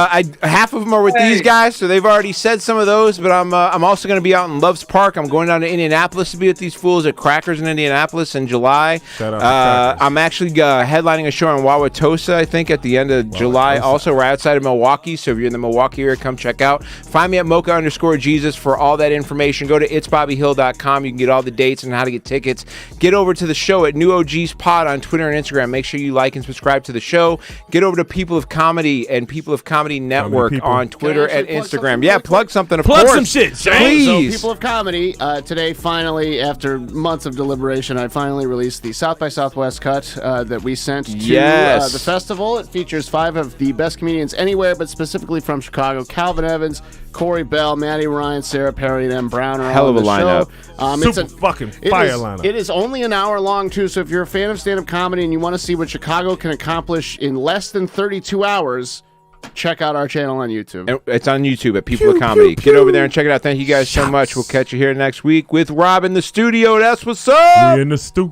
Half of them are with these guys, so they've already said some of those. But I'm also going to be out in Loves Park. I'm going down to Indianapolis to be with these fools at Crackers in Indianapolis in July. I'm actually headlining a show in Wauwatosa, I think, at the end of July. Also, right outside of Milwaukee. So if you're in the Milwaukee area, come check out. Find me at Mocha_Jesus for all that information. Go to itsbobbyhill.com. You can get all the dates and how to get tickets. Get over to the show at New OGs Pod on Twitter and Instagram. Make sure you like and subscribe to the show. Get over to People of Comedy and People of Comedy Network on Twitter and Instagram. Yeah, plug something. Plug some shit, please. So People of Comedy, today finally, after months of deliberation, I finally released the South by Southwest cut that we sent to the festival. It features 5 of the best comedians anywhere, but specifically from Chicago. Calvin Evans, Corey Bell, Maddie Ryan, Sarah Perry, and M. Brown are hell all of a lineup. It's a fucking fire lineup. It is only an hour long too, so if you're a fan of stand-up comedy and you want to see what Chicago can accomplish in less than 32 hours, check out our channel on YouTube. It's on YouTube at People of Comedy. Get over there and check it out. Thank you guys so much. We'll catch you here next week with Rob in the studio. That's what's up. We in the stew.